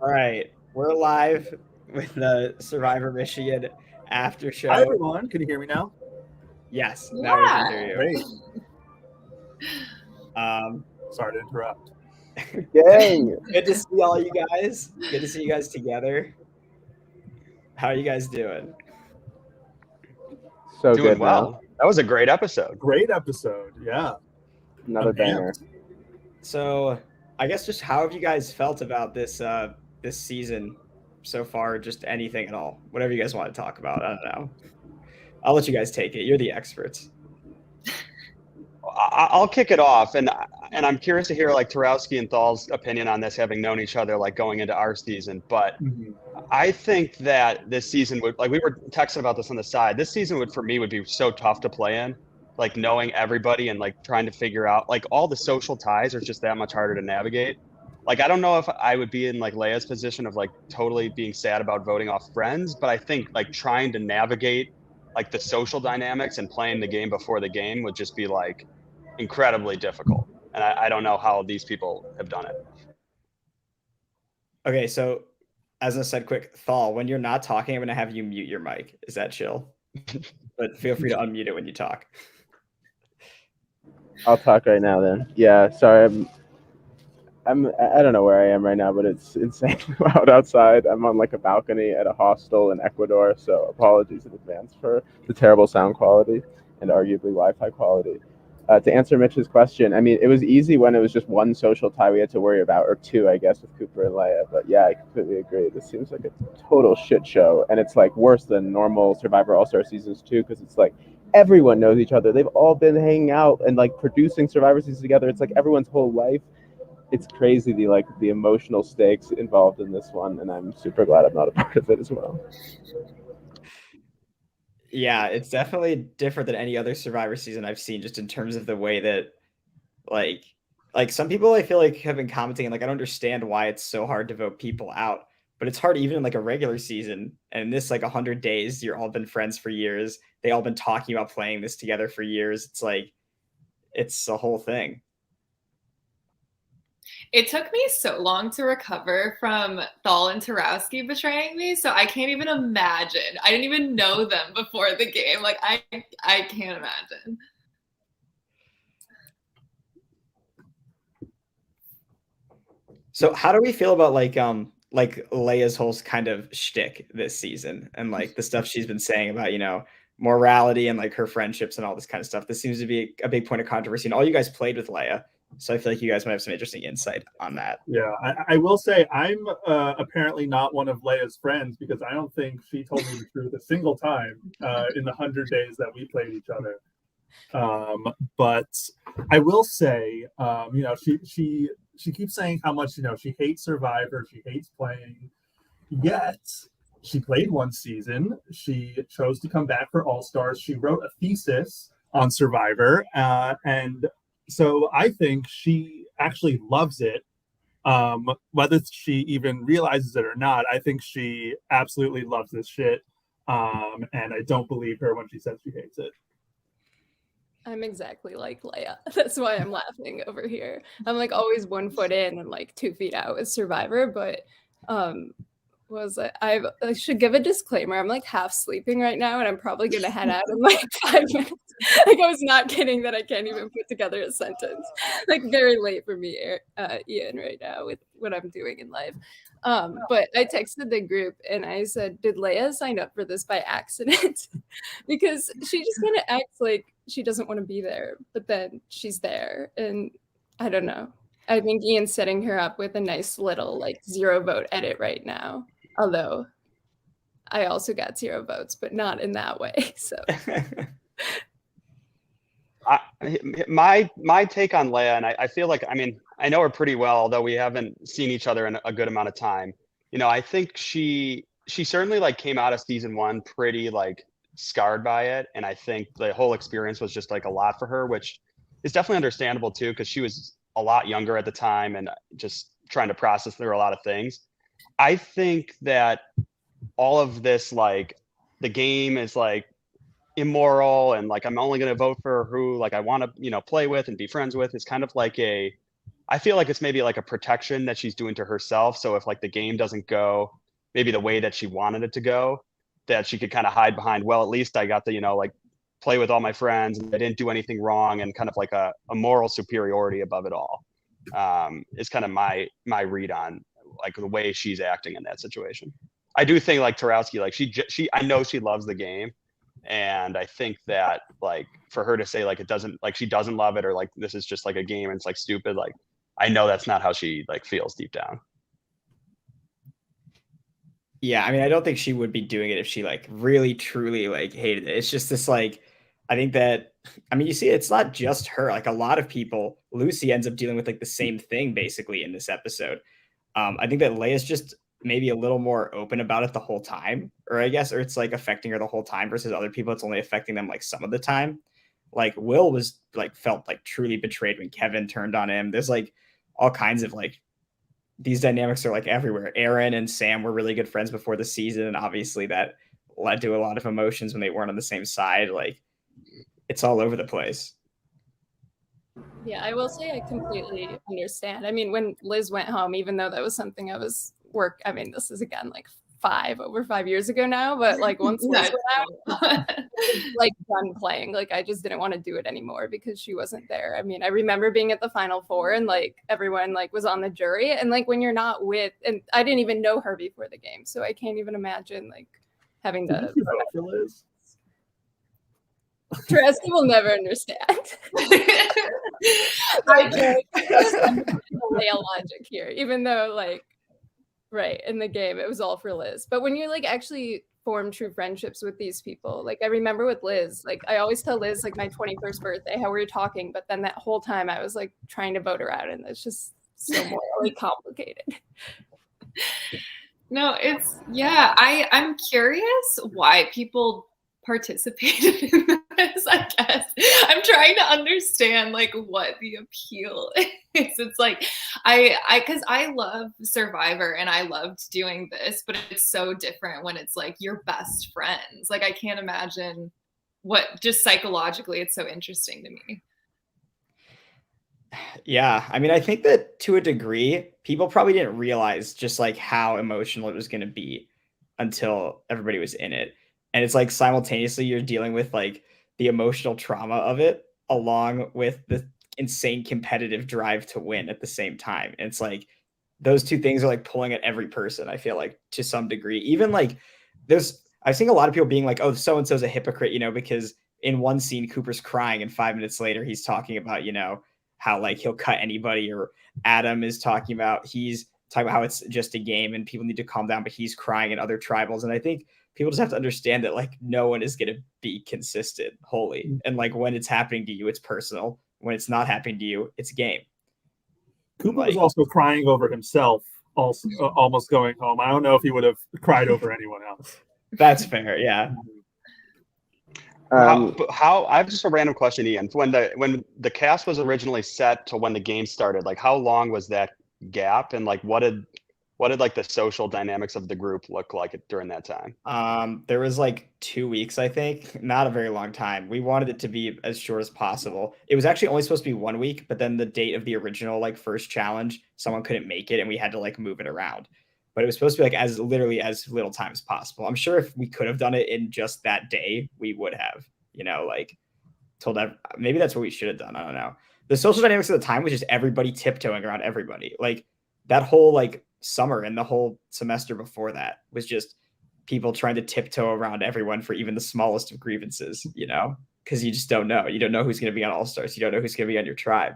All right, we're live with the Survivor Michigan after Hi, show. everyone. Can you hear me now? Yes, now we can hear Yeah. you. Great. Um, Sorry to interrupt. Gang. good to see all you guys. Good to see you guys together. How are you guys doing? So Doing good, man. well. That was a great episode. Great episode. Yeah. Another I'm banger. amped. So, I guess just how have you guys felt about this season so far? Just anything at all, whatever you guys want to talk about. I don't know. I'll let you guys take it. You're the experts. I'll kick it off, and I'm curious to hear like Tarowski and Thal's opinion on this, having known each other like going into our season. But Mhm. I think that this season would, like, we were texting about this on the side. This season would, for me, would be so tough to play in, like knowing everybody and like trying to figure out like all the social ties are just that much harder to navigate. Like, I don't know if I would be in like Leia's position of like totally being sad about voting off friends, but I think like trying to navigate like the social dynamics and playing the game before the game would just be like incredibly difficult. And I don't know how these people have done it. Okay, so as I said, quick Thal, when you're not talking, I'm gonna have you mute your mic. Is that chill? But feel free to unmute it when you talk. I'll talk right now then. Yeah, sorry. I don't know where I am right now, but it's insane loud outside. I'm on like a balcony at a hostel in Ecuador, so apologies in advance for the terrible sound quality and arguably Wi-Fi quality. To answer Mitch's question, I mean, it was easy when it was just one social tie we had to worry about, or two, I guess, with Cooper and Leia. But yeah, I completely agree. This seems like a total shit show, and it's like worse than normal Survivor All-Star seasons too, because it's like everyone knows each other. They've all been hanging out and like producing Survivor seasons together. It's like everyone's whole life. It's crazy the emotional stakes involved in this one, and I'm super glad I'm not a part of it as well. Yeah, it's definitely different than any other Survivor season I've seen, just in terms of the way that, like, some people I feel like have been commenting, and like I don't understand why it's so hard to vote people out, but it's hard even in like a regular season. And in this like 100 days, you're all been friends for years. They all been talking about playing this together for years. It's like it's a whole thing. It took me so long to recover from Thal and Tarowski betraying me, so I can't even imagine. I didn't even know them before the game. Like I can't imagine. So how do we feel about like Leia's whole kind of shtick this season and like the stuff she's been saying about, morality and like her friendships and all this kind of stuff? This seems to be a big point of controversy, and all you guys played with Leia, so I feel like you guys might have some interesting insight on that. Yeah, I will say I'm apparently not one of Leia's friends because I don't think she told me the truth a single time in the 100 days that we played each other. But I will say, she keeps saying how much she hates Survivor, she hates playing. Yet she played one season. She chose to come back for All Stars. She wrote a thesis on Survivor, and so I think she actually loves it. Whether she even realizes it or not, I think she absolutely loves this shit. And I don't believe her when she says she hates it. I'm exactly like Leia. That's why I'm laughing over here. I'm like always 1 foot in and like 2 feet out with Survivor, but I should give a disclaimer. I'm like half sleeping right now, and I'm probably gonna head out in like 5 minutes. Like I was not kidding that I can't even put together a sentence. Like very late for me, Ian, right now with what I'm doing in life. But I texted the group and I said, "Did Leia sign up for this by accident?" Because she just kind of acts like she doesn't want to be there, but then she's there, and I don't know. I think Ian's setting her up with a nice little like 0 vote edit right now. Although I also got 0 votes, but not in that way. So my take on Leia, and I feel like, I mean, I know her pretty well, although we haven't seen each other in a good amount of time. I think she certainly like came out of season 1 pretty like scarred by it, and I think the whole experience was just like a lot for her, which is definitely understandable too, because she was a lot younger at the time and just trying to process through a lot of things. I think that all of this, like, the game is like immoral, and like I'm only going to vote for who like I want to play with and be friends with, is kind of like a I feel like it's maybe like a protection that she's doing to herself. So if like the game doesn't go maybe the way that she wanted it to go, that she could kind of hide behind, well, at least I got to, like play with all my friends and I didn't do anything wrong, and kind of like a moral superiority above it all. Is kind of my read on like the way she's acting in that situation. I do think like Tarowski, like she I know she loves the game, and I think that like for her to say like it doesn't, like she doesn't love it, or like this is just like a game and it's like stupid, like I know that's not how she like feels deep down. Yeah, I mean, I don't think she would be doing it if she like really truly like hated it. It's just this like, I think that, I mean, you see, it's not just her. Like a lot of people, Lucy ends up dealing with like the same thing basically in this episode. I think that Leia's just maybe a little more open about it the whole time, or I guess, or it's like affecting her the whole time versus other people. It's only affecting them like some of the time. Like Will was like felt like truly betrayed when Kevin turned on him. There's like all kinds of like these dynamics are like everywhere. Aaron and Sam were really good friends before the season, and obviously that led to a lot of emotions when they weren't on the same side. Like it's all over the place. Yeah, I will say I completely understand. I mean, when Liz went home, even though that was something I mean, this is again like over 5 years ago now, but like once Liz went out, like done playing, like I just didn't want to do it anymore because she wasn't there. I mean, I remember being at the Final Four and like everyone like was on the jury, and like when you're not with, and I didn't even know her before the game, so I can't even imagine like having Did to. you vote for Liz? Tresky will never understand. Like, Leia logic here, even though like right in the game it was all for Liz, but when you like actually form true friendships with these people, like I remember with Liz, like I always tell Liz like my 21st birthday how we were talking, but then that whole time I was like trying to vote her out, and it's just so morally complicated. No, I'm curious why people participated in this, I guess. I'm trying to understand like what the appeal is. It's like because I love Survivor and I loved doing this, but it's so different when it's like your best friends. Like I can't imagine what, just psychologically, it's so interesting to me. Yeah, I mean, I think that to a degree, people probably didn't realize just like how emotional it was going to be until everybody was in it. And it's like simultaneously you're dealing with like the emotional trauma of it along with the insane competitive drive to win at the same time. And it's like those two things are like pulling at every person, I feel like, to some degree. Even like I've seen a lot of people being like, oh, so-and-so's a hypocrite, because in one scene Cooper's crying and 5 minutes later he's talking about, how like he'll cut anybody, or Adam is talking about how it's just a game and people need to calm down, but he's crying in other tribals. And I think people just have to understand that like no one is going to be consistent wholly. And like when it's happening to you, it's personal. When it's not happening to you, it's a game. Cooper was also crying over himself, also almost going home. I don't know if he would have cried over anyone else. That's fair. Yeah. How I have just a random question, Ian. When the cast was originally set to when the game started, like how long was that gap, and like what did like the social dynamics of the group look like during that time? There was like 2 weeks, I think. Not a very long time. We wanted it to be as short as possible. It was actually only supposed to be 1 week, but then the date of the original like first challenge, someone couldn't make it and we had to like move it around. But it was supposed to be like as literally as little time as possible. I'm sure if we could have done it in just that day, we would have, like told maybe that's what we should have done. I don't know. The social dynamics at the time was just everybody tiptoeing around everybody. Like that whole like summer and the whole semester before that was just people trying to tiptoe around everyone for even the smallest of grievances, because you just don't know. You don't know who's going to be on All-Stars. You don't know who's going to be on your tribe.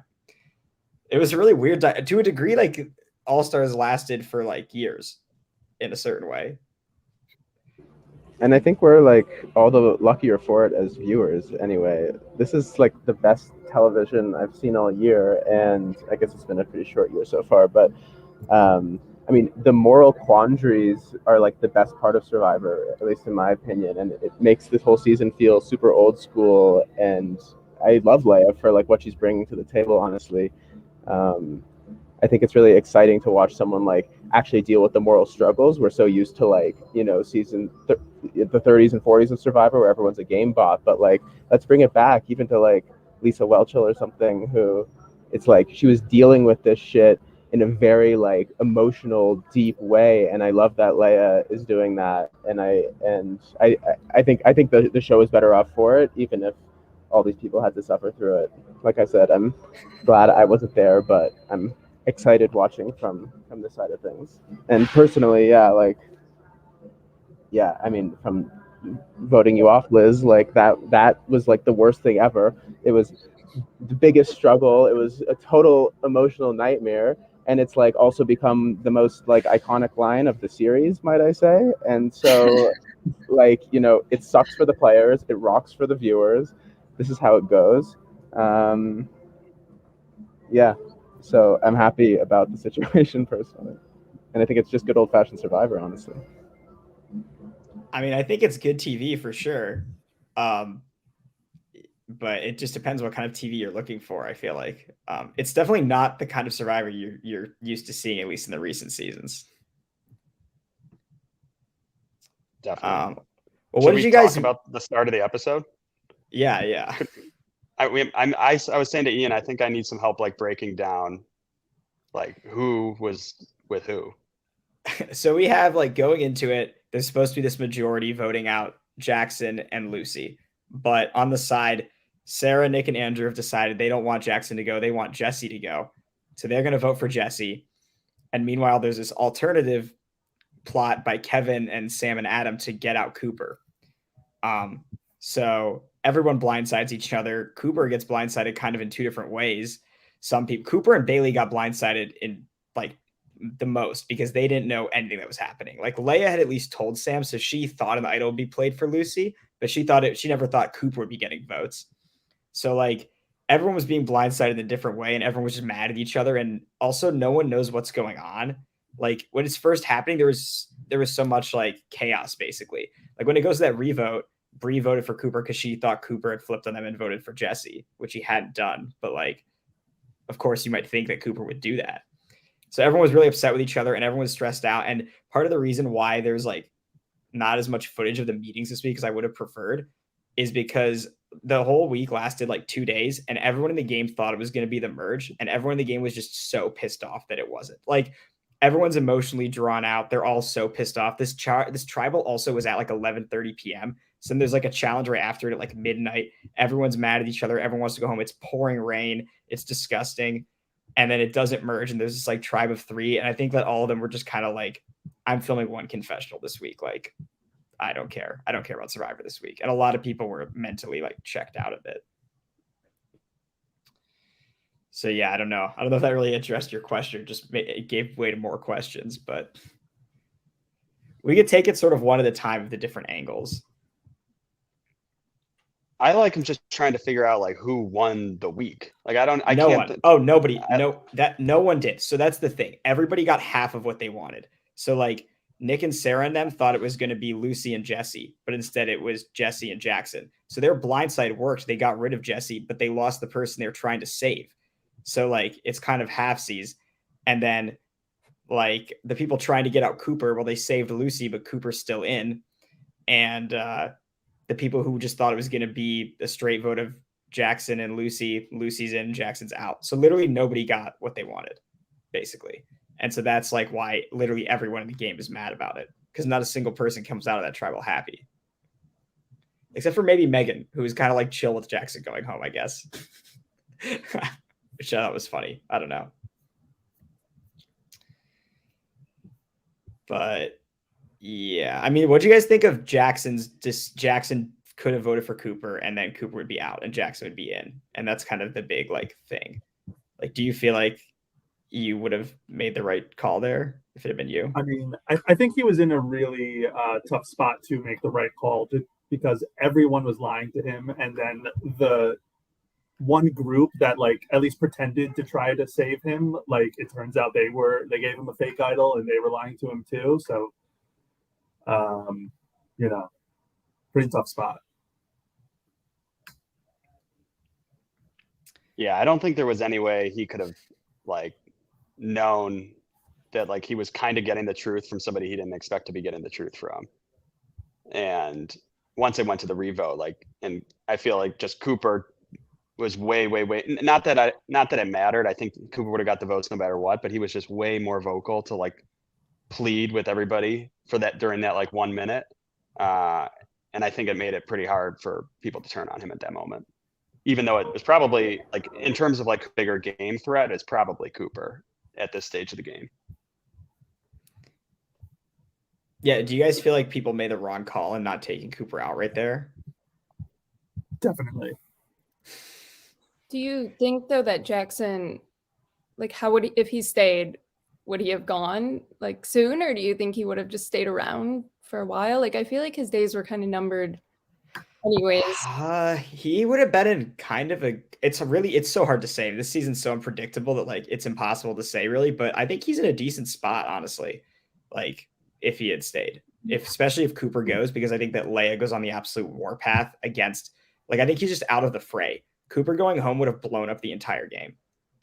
It was really weird to a degree. Like All-Stars lasted for like years in a certain way. And I think we're like all the luckier for it as viewers anyway. This is like the best television I've seen all year, and I guess it's been a pretty short year so far, but I mean, the moral quandaries are like the best part of Survivor, at least in my opinion, and it makes this whole season feel super old school, and I love Leia for like what she's bringing to the table, honestly. I think it's really exciting to watch someone like actually deal with the moral struggles. We're so used to like, the 30s and 40s of Survivor where everyone's a game bot, but like, let's bring it back even to like Lisa Whelchel or something who, it's like she was dealing with this shit in a very like emotional, deep way, and I love that Leia is doing that. And I think the show is better off for it, even if all these people had to suffer through it. Like I said, I'm glad I wasn't there, but I'm excited watching from this side of things. And personally, I mean, from voting you off, Liz, like that was like the worst thing ever. It was the biggest struggle. It was a total emotional nightmare, and it's like also become the most like iconic line of the series, might I say. And so like, it sucks for the players, it rocks for the viewers. This is how it goes. Yeah, so I'm happy about the situation personally, and I think it's just good old-fashioned Survivor, honestly. I mean, I think it's good TV for sure. But it just depends what kind of TV you're looking for. I feel like it's definitely not the kind of Survivor you're used to seeing, at least in the recent seasons. Definitely. Well, Should what did we you guys talk about the start of the episode? Yeah. I was saying to Ian, I think I need some help like breaking down like who was with who. So we have like going into it, there's supposed to be this majority voting out Jackson and Lucy, but on the side, Sarah, Nick, and Andrew have decided they don't want Jackson to go. They want Jesse to go. So they're going to vote for Jesse. And meanwhile, there's this alternative plot by Kevin and Sam and Adam to get out Cooper. So everyone blindsides each other. Cooper gets blindsided kind of in two different ways. Some people, Cooper and Bailey got blindsided in like the most because they didn't know anything that was happening. Like Leia had at least told Sam, so she thought an idol would be played for Lucy, but she never thought Cooper would be getting votes. So like everyone was being blindsided in a different way, and everyone was just mad at each other. And also, no one knows what's going on. Like when it's first happening, there was so much like chaos basically. Like when it goes to that revote, Bree voted for Cooper because she thought Cooper had flipped on them and voted for Jesse, which he hadn't done. But like, of course, you might think that Cooper would do that. So everyone was really upset with each other, and everyone was stressed out. And part of the reason why there's like not as much footage of the meetings this week as I would have preferred is because the whole week lasted like 2 days, and everyone in the game thought it was going to be the merge, and everyone in the game was just so pissed off that it wasn't. Like everyone's emotionally drawn out. They're all so pissed off. This tribal also was at like 11:30 p.m. So then there's like a challenge right after it at like midnight. Everyone's mad at each other. Everyone wants to go home. It's pouring rain. It's disgusting. And then it doesn't merge, and there's this like tribe of 3. And I think that all of them were just kind of like, I'm filming one confessional this week. Like, I don't care. I don't care about Survivor this week. And a lot of people were mentally like checked out of it. So yeah, I don't know. I don't know if that really addressed your question. Just it gave way to more questions, but we could take it sort of one at a time with the different angles. I like him just trying to figure out like who won the week. Like nobody. No one did. So that's the thing. Everybody got half of what they wanted. So like Nick and Sarah and them thought it was going to be Lucy and Jesse, but instead it was Jesse and Jackson. So their blindside worked. They got rid of Jesse, but they lost the person they were trying to save. So like it's kind of halfsies. And then like the people trying to get out Cooper, well, they saved Lucy, but Cooper's still in. And the people who just thought it was going to be a straight vote of Jackson and Lucy's in, Jackson's out. So literally nobody got what they wanted, basically. And so that's like why literally everyone in the game is mad about it, because not a single person comes out of that tribal happy. Except for maybe Megan, who was kind of like chill with Jackson going home, I guess. Which I thought was funny. I don't know. But yeah, I mean, what do you guys think of Jackson could have voted for Cooper, and then Cooper would be out and Jackson would be in. And that's kind of the big like thing. Like, do you feel like you would have made the right call there if it had been you? I mean, I think he was in a really tough spot to make the right call because everyone was lying to him. And then the one group that like at least pretended to try to save him, like it turns out they gave him a fake idol and they were lying to him too. So, pretty tough spot. Yeah, I don't think there was any way he could have like known that like he was kind of getting the truth from somebody he didn't expect to be getting the truth from. And once it went to the revote, like, and I feel like just Cooper was way, not that it mattered. I think Cooper would have got the votes no matter what, but he was just way more vocal to like plead with everybody for that during that like 1 minute. And I think it made it pretty hard for people to turn on him at that moment. Even though it was probably like in terms of like bigger game threat, it's probably Cooper at this stage of the game. Yeah, do you guys feel like people made the wrong call in not taking Cooper out right there? Definitely. Do you think though that Jackson, like, how would he, if he stayed, would he have gone like soon, or do you think he would have just stayed around for a while? Like, I feel like his days were kind of numbered, anyways. He would have been in kind of a. It's so hard to say. This season's so unpredictable that like it's impossible to say really. But I think he's in a decent spot, honestly. Like if he had stayed, especially if Cooper goes, because I think that Leia goes on the absolute warpath against. Like I think he's just out of the fray. Cooper going home would have blown up the entire game,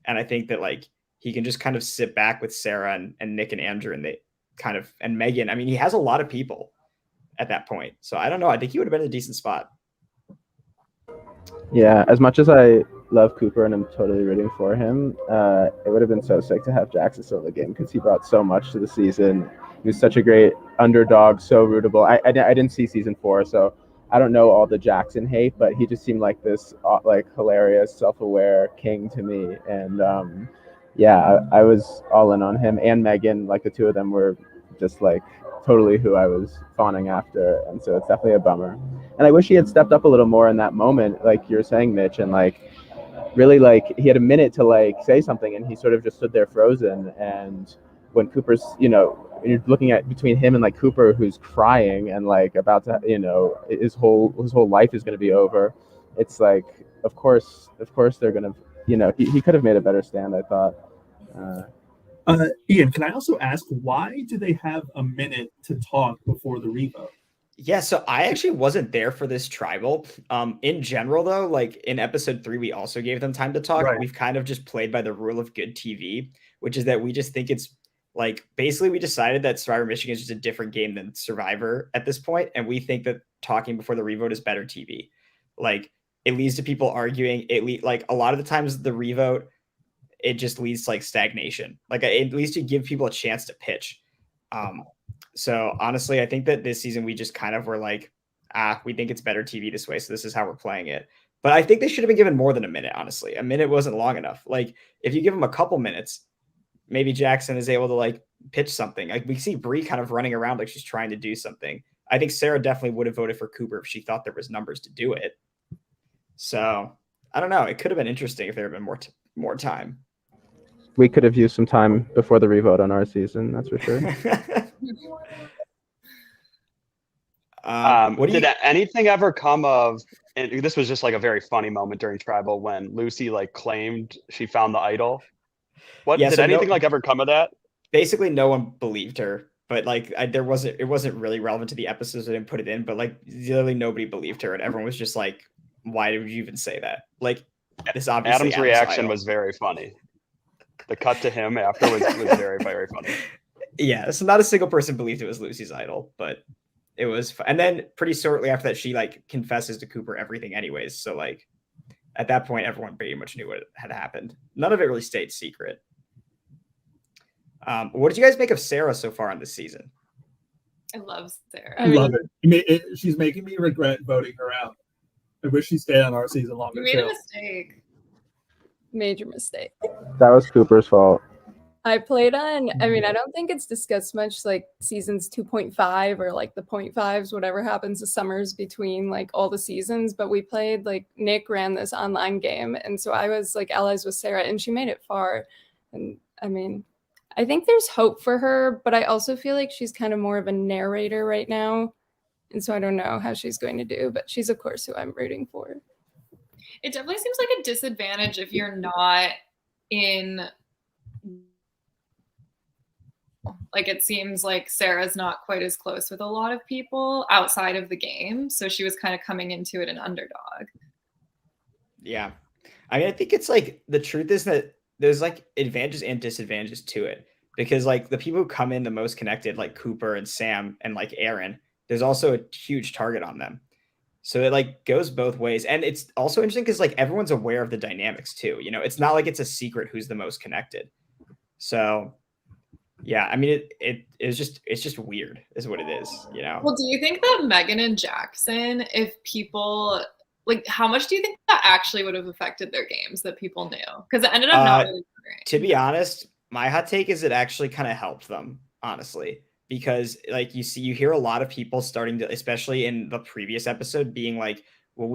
and I think that like he can just kind of sit back with Sarah and Nick and Andrew and they kind of and Megan. I mean, he has a lot of people at that point, so I don't know. I think he would have been in a decent spot. Yeah, as much as I love Cooper and I'm totally rooting for him, it would have been so sick to have Jackson still in the game because he brought so much to the season. He was such a great underdog, so rootable. I didn't see season 4, so I don't know all the Jackson hate, but he just seemed like this like hilarious, self-aware king to me. And yeah, I was all in on him and Megan. Like the two of them were just like totally who I was fawning after, and so it's definitely a bummer. And I wish he had stepped up a little more in that moment, like you're saying, Mitch, and like really like he had a minute to like say something, and he sort of just stood there frozen. And when Cooper's, you're looking at between him and like Cooper, who's crying and like about to, his whole life is going to be over. It's like, of course they're going to, he could have made a better stand, I thought. Ian, can I also ask, why do they have a minute to talk before the revote? Yeah, so I actually wasn't there for this tribal. In general, though, like in episode 3, we also gave them time to talk. Right. We've kind of just played by the rule of good TV, which is that we just think it's like basically we decided that Survivor Michigan is just a different game than Survivor at this point, and we think that talking before the revote is better TV. Like it leads to people arguing. Like a lot of the times the revote, it just leads to like stagnation. Like at least to give people a chance to pitch. So honestly, I think that this season we just kind of were like, we think it's better TV this way, so this is how we're playing it. But I think they should have been given more than a minute, honestly. A minute wasn't long enough. Like if you give them a couple minutes, maybe Jackson is able to like pitch something. Like we see Bree kind of running around like she's trying to do something. I think Sarah definitely would have voted for Cooper if she thought there was numbers to do it. So I don't know. It could have been interesting if there had been more time. We could have used some time before the revote on our season, that's for sure. Did anything ever come of, and this was just like a very funny moment during tribal when Lucy like claimed she found the idol. Did anything like ever come of that? Basically no one believed her, but like it wasn't really relevant to the episodes. I didn't put it in, but like literally nobody believed her and everyone was just like, why did you even say that? Like this obviously Adam's reaction was very funny. The cut to him after was very, very funny. Yeah, so not a single person believed it was Lucy's idol, but it was and then pretty shortly after that she like confesses to Cooper everything anyways, so like at that point everyone pretty much knew what had happened. None of it really stayed secret. What did you guys make of Sarah so far on this season? I love Sarah. I love it. She's making me regret voting her out. I wish she stayed on our season longer. You made a mistake. Major mistake. That was Cooper's fault. I played on, I mean, I don't think it's discussed much, like seasons 2.5 or like the 0.5s, whatever happens the summers between like all the seasons. But we played, like Nick ran this online game. And so I was like allies with Sarah and she made it far. And I mean, I think there's hope for her, but I also feel like she's kind of more of a narrator right now. And so I don't know how she's going to do, but she's of course who I'm rooting for. It definitely seems like a disadvantage if you're not in, like it seems like Sarah's not quite as close with a lot of people outside of the game. So she was kind of coming into it an underdog. Yeah. I mean, I think it's like the truth is that there's like advantages and disadvantages to it because like the people who come in the most connected, like Cooper and Sam and like Aaron, there's also a huge target on them. So it like goes both ways. And it's also interesting because like everyone's aware of the dynamics too. You know, it's not like it's a secret who's the most connected. So yeah, I mean it's just weird is what it is, you know. Well, do you think that Megan and Jackson, if people like, how much do you think that actually would have affected their games that people knew? Because it ended up not really mattering. To be honest, my hot take is it actually kind of helped them, honestly, because like you hear a lot of people starting to, especially in the previous episode, being like, well,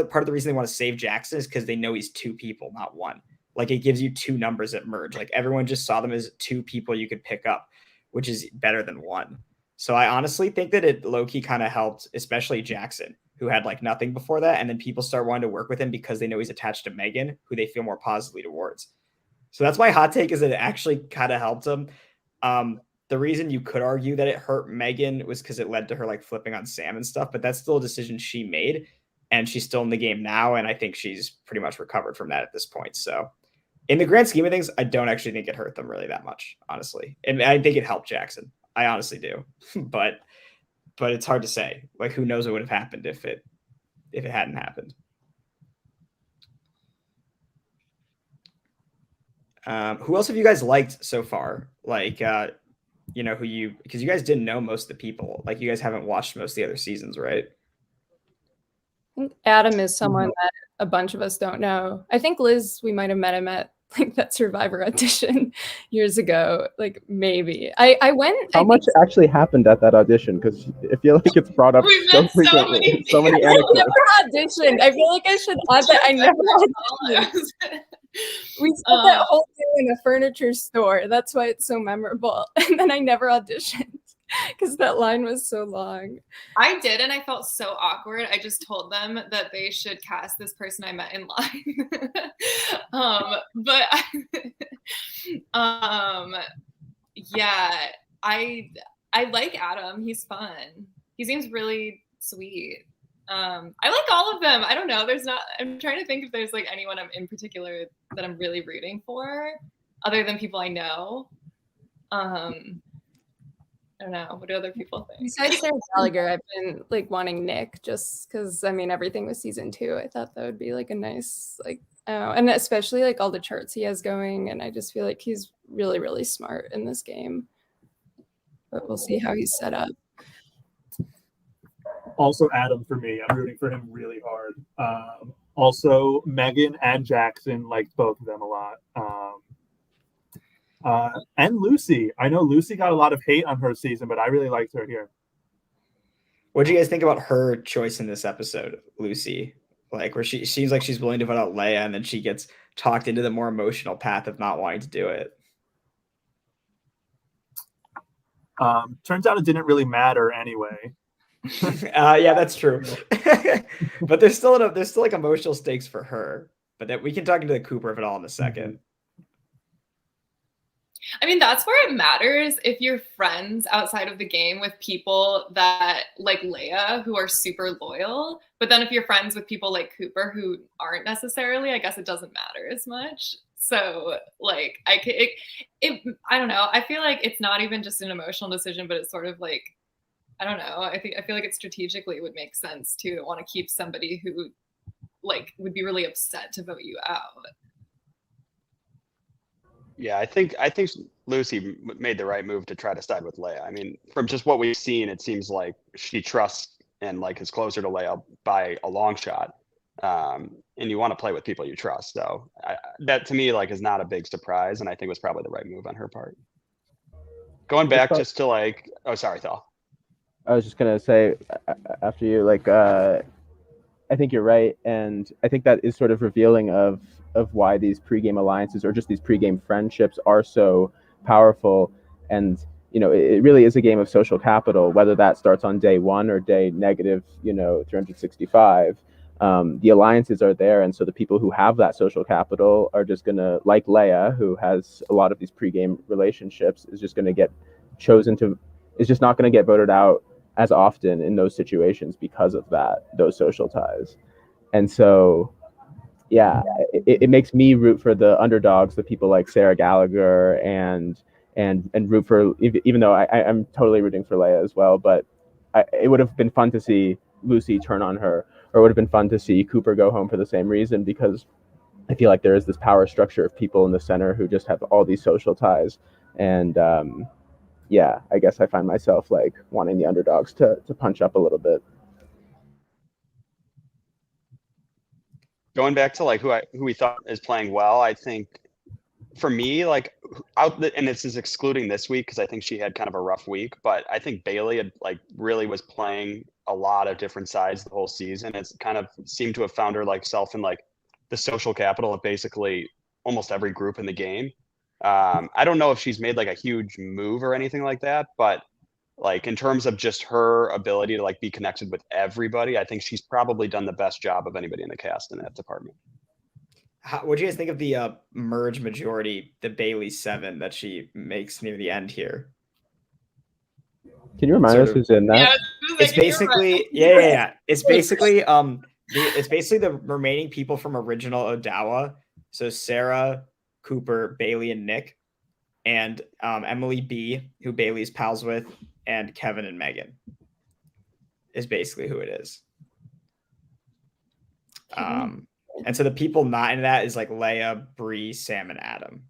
part of the reason they want to save Jackson is because they know he's two people, not one. Like it gives you two numbers that merge. Like everyone just saw them as two people you could pick up, which is better than one. So I honestly think that it low-key kind of helped, especially Jackson, who had like nothing before that. And then people start wanting to work with him because they know he's attached to Megan, who they feel more positively towards. So that's my hot take, is that it actually kind of helped him. The reason you could argue that it hurt Megan was because it led to her like flipping on Sam and stuff, but that's still a decision she made. And she's still in the game now. And I think she's pretty much recovered from that at this point. So in the grand scheme of things, I don't actually think it hurt them really that much, honestly. And I think it helped Jackson. I honestly do. but it's hard to say. Like, who knows what would have happened if it hadn't happened. Who else have you guys liked so far? Like, you know, because you guys didn't know most of the people. Like, you guys haven't watched most of the other seasons, right? I think Adam is someone that a bunch of us don't know. I think Liz, we might have met him at like that Survivor audition years ago. Like maybe I went. How much actually happened at that audition? Because I feel like it's brought up so frequently. So many I anecdotes. never auditioned. I feel like I should add that I never auditioned. We spent that whole day in a furniture store. That's why it's so memorable. And then I never auditioned because that line was so long. I did, and I felt so awkward. I just told them that they should cast this person I met in line. Yeah, I like Adam. He's fun. He seems really sweet. I like all of them. I don't know. I'm trying to think if there's like anyone I'm in particular that I'm really rooting for, other than people I know. I don't know. What do other people think? Besides Sarah Gallagher, I've been like wanting Nick, just because I mean everything was season 2. I thought that would be like a nice like, and especially like all the charts he has going, and I just feel like he's really, really smart in this game. But we'll see how he's set up. Also, Adam for me. I'm rooting for him really hard. Also, Megan and Jackson, liked both of them a lot. And Lucy. I know Lucy got a lot of hate on her season, but I really liked her here. What do you guys think about her choice in this episode, Lucy? Like, where she seems like she's willing to vote out Leia, and then she gets talked into the more emotional path of not wanting to do it. Turns out it didn't really matter anyway. Yeah, that's true. But there's still like emotional stakes for her. But that we can talk into the Cooper of it all in a second. I mean, that's where it matters if you're friends outside of the game with people that like Leia, who are super loyal. But then if you're friends with people like Cooper who aren't necessarily, I guess it doesn't matter as much. So like I don't know. I feel like it's not even just an emotional decision, but it's sort of like, I don't know. I feel like it strategically would make sense to want to keep somebody who like would be really upset to vote you out. Yeah, I think Lucy made the right move to try to side with Leia. I mean, from just what we've seen, it seems like she trusts and like is closer to Leia by a long shot. And you want to play with people you trust. So that to me like is not a big surprise, and I think was probably the right move on her part. Going back just to like, oh sorry, Thal. I was just gonna say after you, like, I think you're right, and I think that is sort of revealing of why these pregame alliances or just these pregame friendships are so powerful. And you know, it really is a game of social capital, whether that starts on day 1 or day negative, 365. The alliances are there, and so the people who have that social capital are just gonna, like Leia, who has a lot of these pregame relationships, is just gonna get chosen to, is just not gonna get voted out as often in those situations because of those social ties. And so yeah, it makes me root for the underdogs, the people like Sarah Gallagher, and root for, even though I'm totally rooting for Leia as well, but it would have been fun to see Lucy turn on her, or it would have been fun to see Cooper go home for the same reason, because I feel like there is this power structure of people in the center who just have all these social ties. And yeah, I guess I find myself like wanting the underdogs to punch up a little bit. Going back to like who we thought is playing well, I think for me, like and this is excluding this week because I think she had kind of a rough week, but I think Bailey had like really was playing a lot of different sides the whole season. It's kind of seemed to have found her like self in like the social capital of basically almost every group in the game. I don't know if she's made like a huge move or anything like that, but like in terms of just her ability to like be connected with everybody, I think she's probably done the best job of anybody in the cast in that department. What do you guys think of the merge majority, the Bailey 7 that she makes near the end here? Can you remind us who's in that? Yeah, It's basically yeah. It's basically it's basically the remaining people from original Odawa. So Sarah, Cooper, Bailey, and Nick, and Emily B, who Bailey's pals with, and Kevin and Megan is basically who it is. And so the people not in that is like Leia, Bree, Sam, and Adam.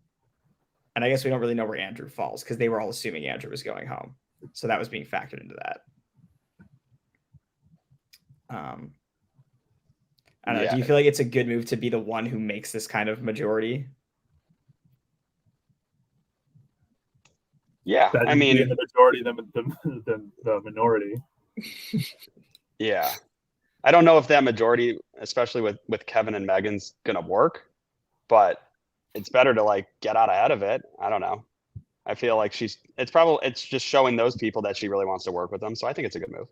And I guess we don't really know where Andrew falls because they were all assuming Andrew was going home. So that was being factored into that. I don't know. Yeah. Do you feel like it's a good move to be the one who makes this kind of majority? Yeah, That I you be mean, in the majority than the minority. yeah. I don't know if that majority, especially with Kevin and Megan's, gonna work, but it's better to like get out ahead of it. I don't know. I feel like it's just showing those people that she really wants to work with them. So I think it's a good move.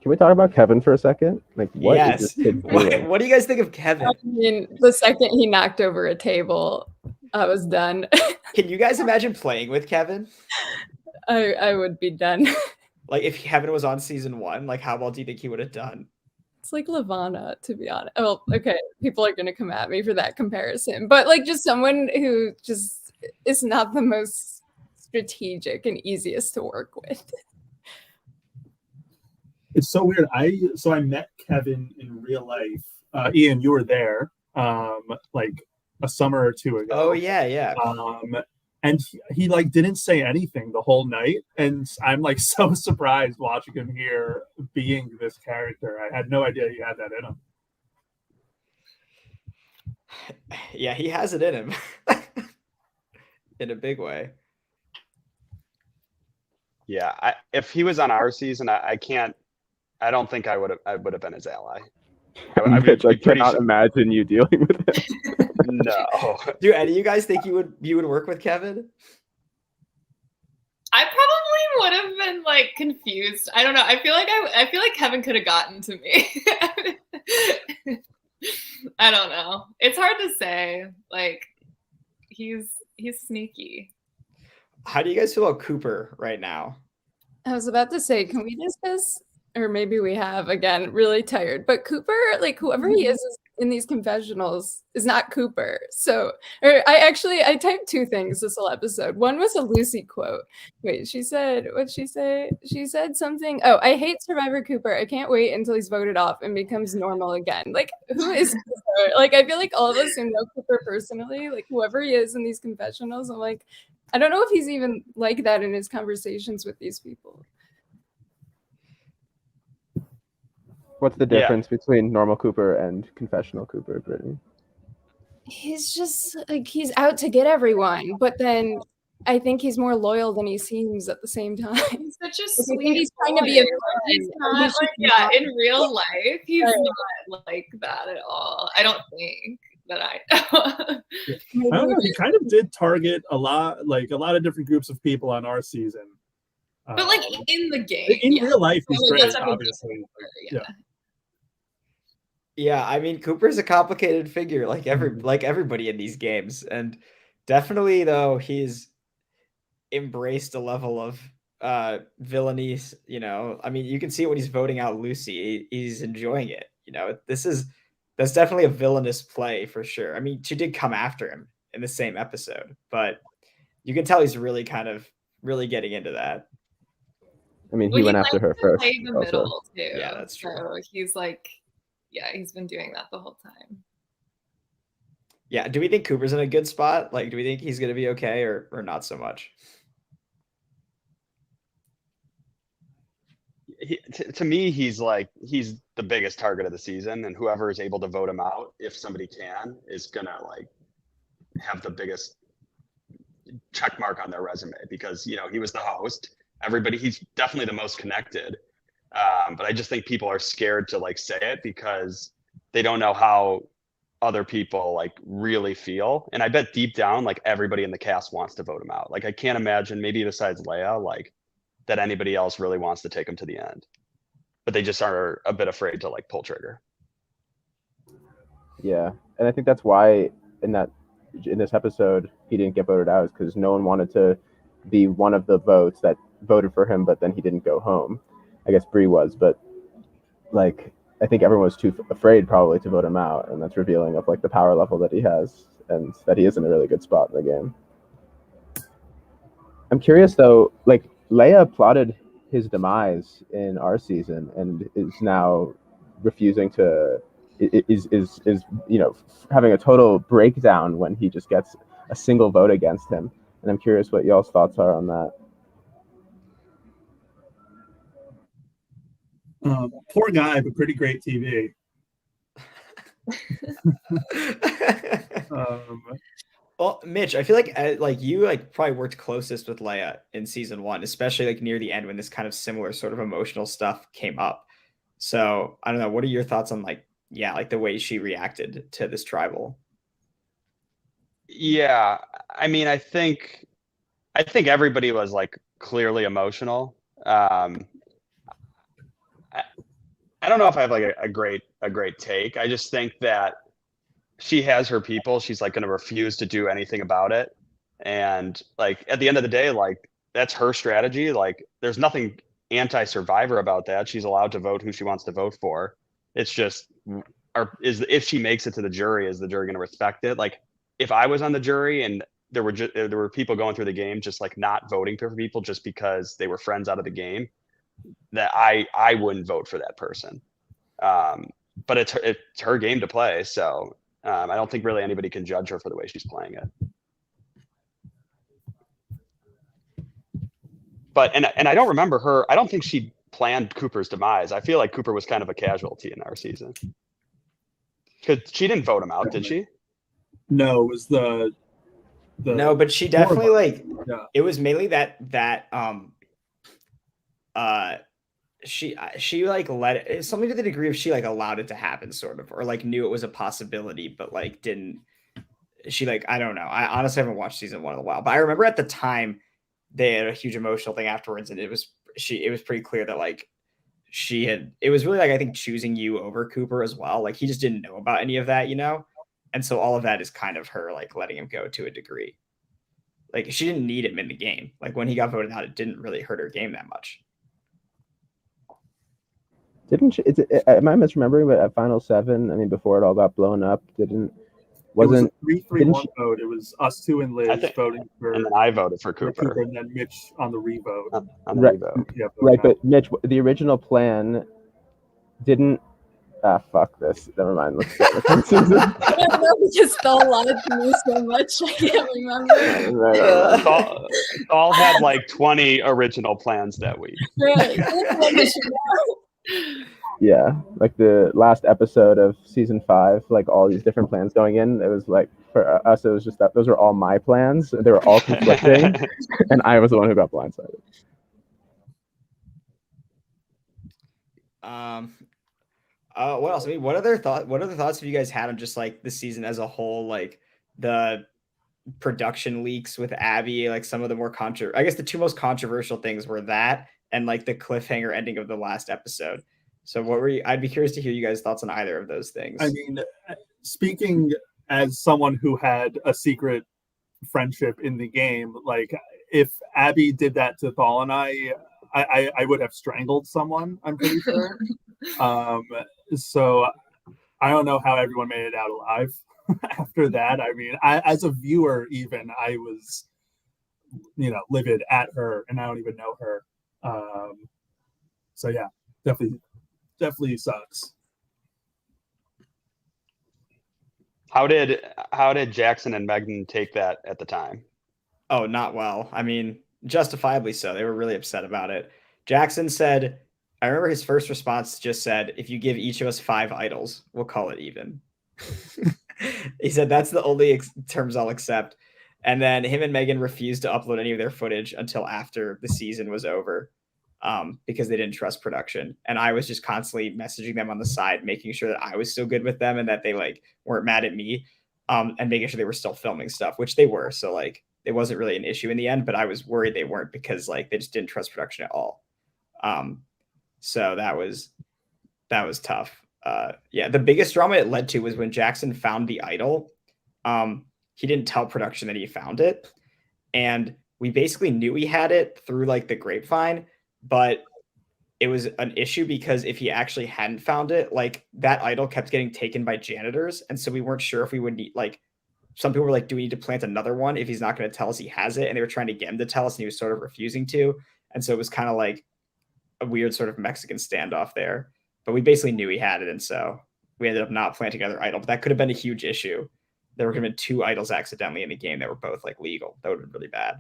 Can we talk about Kevin for a second? Like, what is Yes. this kid doing? What do you guys think of Kevin? I mean, the second he knocked over a table, I was done. Can you guys imagine playing with Kevin? I would be done. Like if Kevin was on season 1, like how well do you think he would have done? It's like Lavana, to be honest. Oh, okay. People are gonna come at me for that comparison, but like just someone who just is not the most strategic and easiest to work with. It's so weird. I met Kevin in real life. Ian, you were there, like a summer or two ago. Oh yeah. And he like didn't say anything the whole night, and I'm like so surprised watching him here being this character. I had no idea he had that in him. Yeah, he has it in him. In a big way. Yeah, if he was on our season, I don't think I would have been his ally. I be like pretty cannot sure- imagine you dealing with it. No. Do any of you guys think you would work with Kevin? I probably would have been like confused. I don't know. I feel like Kevin could have gotten to me. I don't know. It's hard to say. Like he's sneaky. How do you guys feel about Cooper right now? I was about to say, can we discuss, or maybe we have, again, really tired, but Cooper, like whoever he is in these confessionals is not Cooper. So, or I typed 2 things this whole episode. One was a Lucy quote. Wait, what'd she say? She said something. Oh, I hate Survivor Cooper. I can't wait until he's voted off and becomes normal again. Like, who is Cooper? Like, I feel like all of us who know Cooper personally, like whoever he is in these confessionals, I'm like, I don't know if he's even like that in his conversations with these people. What's the difference between normal Cooper and confessional Cooper, Brittany? He's just like he's out to get everyone, but then I think he's more loyal than he seems at the same time. He's such a I sweet think he's trying to be a boy. He's not like in real life. He's not like that at all. I don't think that I know. I don't know. He kind of did target a lot of different groups of people on our season. But like in the game, in real life, he's Well, great, that's not obviously. yeah. Yeah, I mean Cooper's a complicated figure like everybody in these games, and definitely though he's embraced a level of villainy, you know. I mean, you can see it when he's voting out Lucy. He's enjoying it, you know. That's definitely a villainous play for sure. I mean, she did come after him in the same episode, but you can tell he's really kind of really getting into that. I mean, he Well, went he after likes her to first. play the also. middle too. Yeah, that's true. So he's like, yeah, he's been doing that the whole time. Yeah. Do we think Cooper's in a good spot? Like, do we think he's gonna be okay or not so much? To me, he's the biggest target of the season, and whoever is able to vote him out, if somebody can, is gonna like have the biggest check mark on their resume because he was the host. He's definitely the most connected. But I just think people are scared to like say it because they don't know how other people like really feel. And I bet deep down, like everybody in the cast wants to vote him out. Like I can't imagine, maybe besides Leia, like that anybody else really wants to take him to the end. But they just are a bit afraid to like pull trigger. Yeah, and I think that's why in this episode he didn't get voted out, is because no one wanted to be one of the votes that voted for him, but then he didn't go home. I guess Bree was, but like I think everyone was too afraid probably to vote him out, and that's revealing of like the power level that he has and that he is in a really good spot in the game. I'm curious though, like Leia plotted his demise in our season and is now refusing to is having a total breakdown when he just gets a single vote against him. And I'm curious what y'all's thoughts are on that. Poor guy, but pretty great TV. Well, Mitch, I feel like you like probably worked closest with Leia in season 1, especially like near the end when this kind of similar sort of emotional stuff came up. So I don't know. What are your thoughts on like the way she reacted to this tribal? Yeah, I mean, I think everybody was like clearly emotional. I don't know if I have like a great take. I just think that she has her people. She's like going to refuse to do anything about it. And like at the end of the day, like that's her strategy. Like there's nothing anti-Survivor about that. She's allowed to vote who she wants to vote for. It's just, if she makes it to the jury, is the jury going to respect it? Like if I was on the jury and there were people going through the game just like not voting for people just because they were friends out of the game, that I wouldn't vote for that person. But it's her game to play. So I don't think really anybody can judge her for the way she's playing it. But and I don't remember her. I don't think she planned Cooper's demise. I feel like Cooper was kind of a casualty in our season. Because she didn't vote him out, did she? No, it was the No, but she definitely like yeah. It was mainly that she like let it something to the degree of she like allowed it to happen sort of, or like knew it was a possibility but like didn't. She like, I don't know, I honestly haven't watched season 1 in a while, but I remember at the time they had a huge emotional thing afterwards, and it was pretty clear that like it was really like I think choosing you over Cooper as well. Like he just didn't know about any of that, and so all of that is kind of her like letting him go to a degree. Like she didn't need him in the game. Like when he got voted out, it didn't really hurt her game that much. Didn't she? Am I misremembering? But at Final 7, I mean, before it all got blown up, wasn't it was a 3-3-1 vote. It was us two and Liz voting for, and then I voted for Cooper, and then Mitch on the revote. On the right, revote. Yeah, right. But Mitch, the original plan didn't. Fuck this. Never mind. Let's start with this season. I don't know, because Thal lied to me so much. I can't remember. Right. All had like 20 original plans that week. Right. Yeah, like the last episode of season 5, like all these different plans going in. It was like for us, it was just that those were all my plans. They were all conflicting, and I was the one who got blindsided. What else? I mean, what other thoughts have you guys had on just like the season as a whole? Like the production leaks with Abby, like some of the more I guess the two most controversial things were that and like the cliffhanger ending of the last episode. So I'd be curious to hear you guys' thoughts on either of those things. I mean, speaking as someone who had a secret friendship in the game, like if Abby did that to Thal and I would have strangled someone, I'm pretty sure. So I don't know how everyone made it out alive after that. I mean, as a viewer, even I was, livid at her, and I don't even know her. So yeah, definitely sucks. How did Jackson and Megan take that at the time? Oh, not well. I mean, justifiably so. They were really upset about it. Jackson said, I remember his first response just said, if you give each of us 5 idols, we'll call it even. He said, that's the only terms I'll accept. And then him and Megan refused to upload any of their footage until after the season was over, because they didn't trust production. And I was just constantly messaging them on the side, making sure that I was still good with them and that they like weren't mad at me, and making sure they were still filming stuff, which they were. So like it wasn't really an issue in the end, but I was worried they weren't because like they just didn't trust production at all. So that was tough. Yeah, the biggest drama it led to was when Jackson found the idol. He didn't tell production that he found it, and we basically knew he had it through like the grapevine, but it was an issue because if he actually hadn't found it, like that idol kept getting taken by janitors, and so we weren't sure if we would need, like, some people were like, do we need to plant another one if he's not going to tell us he has it? And they were trying to get him to tell us, and he was sort of refusing to, and so it was kind of like a weird sort of Mexican standoff there. But we basically knew he had it, and so we ended up not planting another idol. But that could have been a huge issue. There were going to be 2 idols accidentally in the game that were both like legal. That would have been really bad.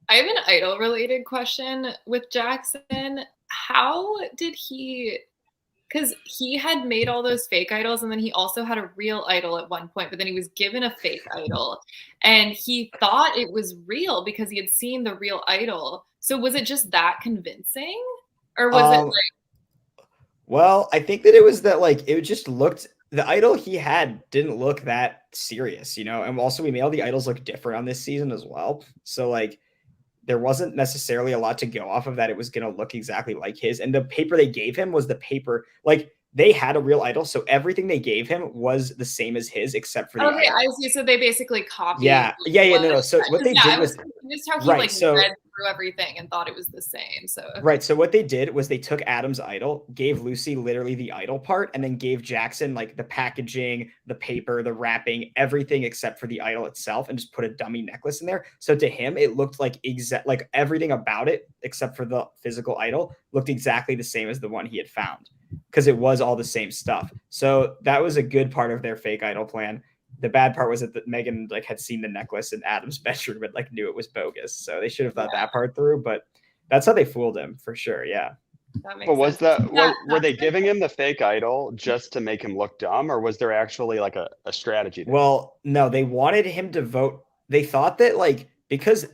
I have an idol related question with Jackson. How did he, because he had made all those fake idols and then he also had a real idol at one point, but then he was given a fake idol and he thought it was real because he had seen the real idol. So was it just that convincing, or was it like? Well, I think that it was that like it just looked, the idol he had didn't look that serious, you know? And also we made all the idols look different on this season as well. So like there wasn't necessarily a lot to go off of that. It was going to look exactly like his. And the paper they gave him was the paper, like they had a real idol. So everything they gave him was the same as his, except for the Okay, idol. I see. So they basically copied. Yeah. No. So what they did was just how he read through everything and thought it was the same. So right. So what they did was they took Adam's idol, gave Lucy literally the idol part, and then gave Jackson like the packaging, the paper, the wrapping, everything except for the idol itself, and just put a dummy necklace in there. So to him, it looked like like everything about it except for the physical idol looked exactly the same as the one he had found, because it was all the same stuff. So that was a good part of their fake idol plan. The bad part was that Megan like had seen the necklace in Adam's bedroom and like knew it was bogus. So they should have thought that part through, but that's how they fooled him for sure. Yeah. But were they giving him the fake idol just to make him look dumb, or was there actually like a strategy there? Well, no, they wanted him to vote. They thought that like, because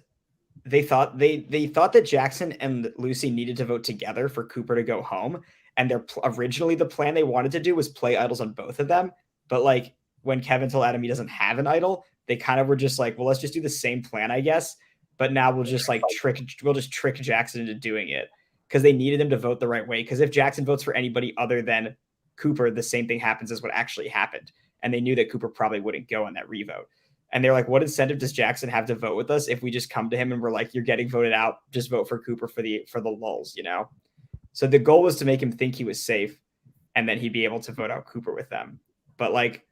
they thought that Jackson and Lucy needed to vote together for Cooper to go home. And originally the plan they wanted to do was play idols on both of them. But like when Kevin told Adam he doesn't have an idol, they kind of were just like, well, let's just do the same plan, I guess. But now we'll just trick Jackson into doing it, because they needed him to vote the right way. Because if Jackson votes for anybody other than Cooper, the same thing happens as what actually happened. And they knew that Cooper probably wouldn't go on that revote. And they're like, what incentive does Jackson have to vote with us if we just come to him and we're like, you're getting voted out, just vote for Cooper for the lulz, you know? So the goal was to make him think he was safe, and then he'd be able to vote out Cooper with them. But like,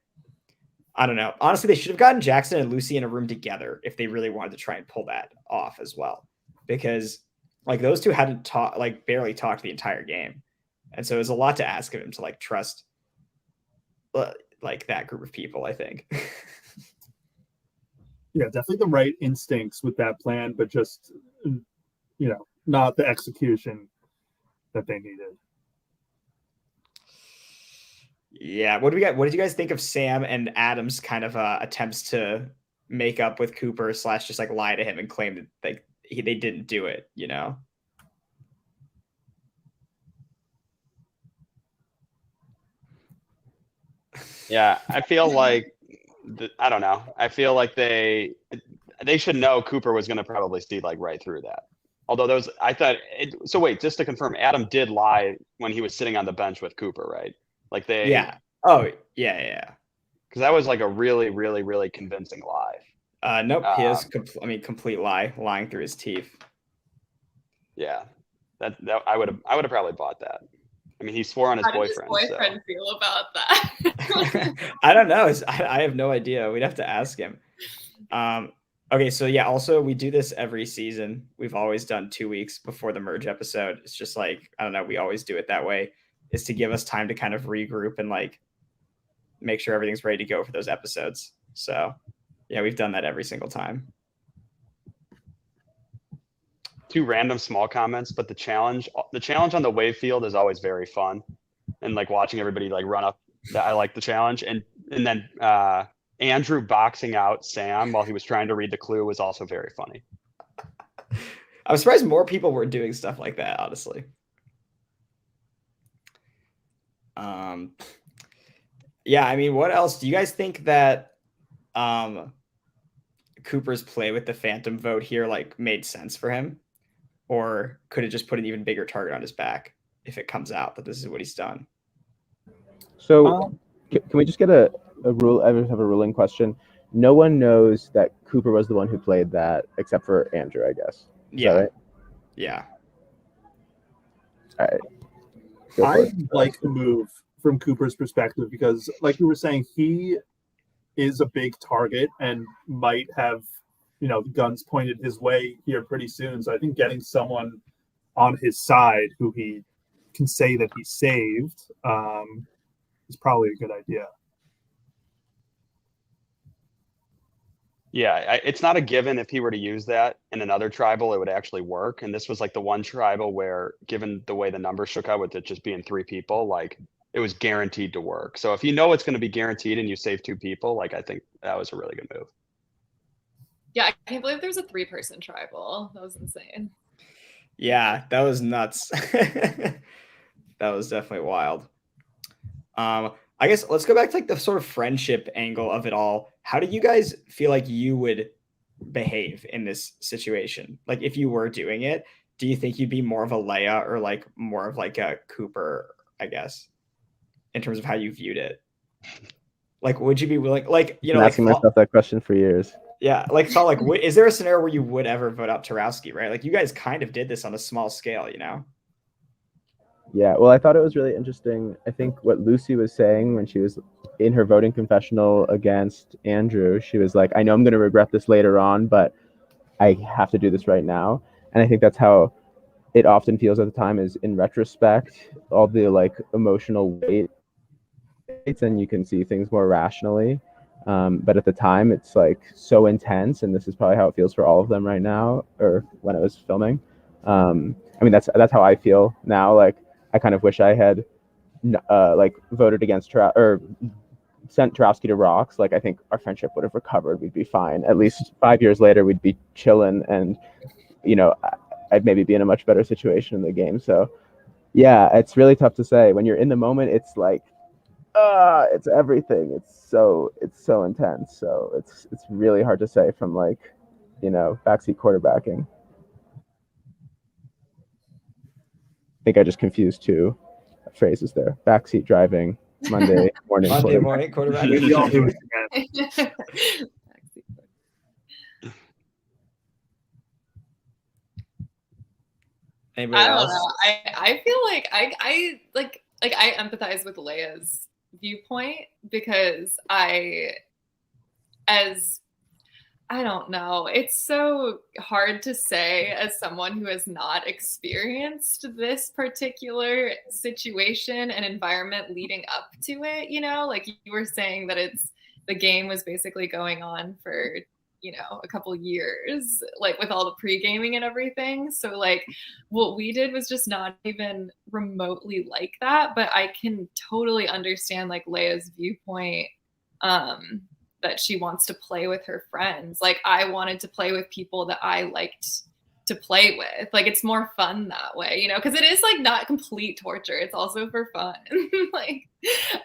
I don't know. Honestly, they should have gotten Jackson and Lucy in a room together if they really wanted to try and pull that off as well, because like those two hadn't barely talked the entire game. And so it was a lot to ask of him to like trust like that group of people, I think. Yeah, definitely the right instincts with that plan, but just, not the execution that they needed. Yeah. What did you guys think of Sam and Adam's kind of attempts to make up with Cooper / just like lie to him and claim that like they didn't do it, you know? Yeah, I feel like I don't know. I feel like they should know Cooper was going to probably see like right through that. Although so wait, just to confirm, Adam did lie when he was sitting on the bench with Cooper, right? Like yeah. Oh yeah. Because that was like a really, really, really convincing lie. Nope. He has complete lying through his teeth. Yeah, that I would have probably bought that. I mean, he swore on his boyfriend. How did his boyfriend feel about that? I don't know. I have no idea. We'd have to ask him. Okay, so yeah, also we do this every season. We've always done 2 weeks before the merge episode. It's just like, I don't know, we always do it that way. Is to give us time to kind of regroup and like make sure everything's ready to go for those episodes. So yeah, we've done that every single time. 2 random small comments, but the challenge on the wave field is always very fun, and like watching everybody like run up. I like the challenge, and then Andrew boxing out Sam while he was trying to read the clue was also very funny. I'm surprised more people were doing stuff like that, honestly. Yeah, I mean, what else do you guys think that Cooper's play with the Phantom vote here like made sense for him, or could it just put an even bigger target on his back if it comes out that this is what he's done? So can we just get a rule? I just have a ruling question. No one knows that Cooper was the one who played that except for Andrew, I guess. Is Yeah. that right? Yeah. All right. Go for I it. like the move from Cooper's perspective because, like you were saying, he is a big target and might have, guns pointed his way here pretty soon. So I think getting someone on his side who he can say that he saved is probably a good idea. Yeah, it's not a given if he were to use that in another tribal, it would actually work. And this was like the one tribal where, given the way the numbers shook out with it just being 3 people, like it was guaranteed to work. So if you know it's going to be guaranteed and you save 2 people, like I think that was a really good move. Yeah, I can't believe there's a 3-person tribal. That was insane. Yeah, that was nuts. That was definitely wild. I guess let's go back to like the sort of friendship angle of it all. How do you guys feel like you would behave in this situation? Like if you were doing it, do you think you'd be more of a Leia or like more of like a Cooper, I guess, in terms of how you viewed it? Like, would you be willing, like, I've been asking myself that question for years. Yeah, like, so like, is there a scenario where you would ever vote out Tarowski, right? Like, you guys kind of did this on a small scale, you know? Yeah, well, I thought it was really interesting. I think what Lucy was saying when she was in her voting confessional against Andrew, she was like, I know I'm going to regret this later on, but I have to do this right now. And I think that's how it often feels at the time, is in retrospect, all the like emotional weight, and you can see things more rationally. But at the time, it's like so intense, and this is probably how it feels for all of them right now, or when I was filming. I mean, that's how I feel now. Like, I kind of wish I had like voted against or sent Tarowski to rocks. Like, I think our friendship would have recovered. We'd be fine. At least 5 years later, we'd be chilling, and I'd maybe be in a much better situation in the game. So yeah, it's really tough to say. When you're in the moment, it's like it's everything. It's so intense. So it's really hard to say from like, backseat quarterbacking. I think I just confused 2 phrases there. Backseat driving, Monday morning. Monday morning quarterback. We all do it again. Anybody I don't else? know. I feel like I I empathize with Leia's viewpoint because I don't know. It's so hard to say as someone who has not experienced this particular situation and environment leading up to it, like you were saying that the game was basically going on for, a couple years, like with all the pre-gaming and everything. So like what we did was just not even remotely like that, but I can totally understand like Leia's viewpoint, that she wants to play with her friends. Like I wanted to play with people that I liked to play with. Like it's more fun that way, because it is like not complete torture. It's also for fun. Like,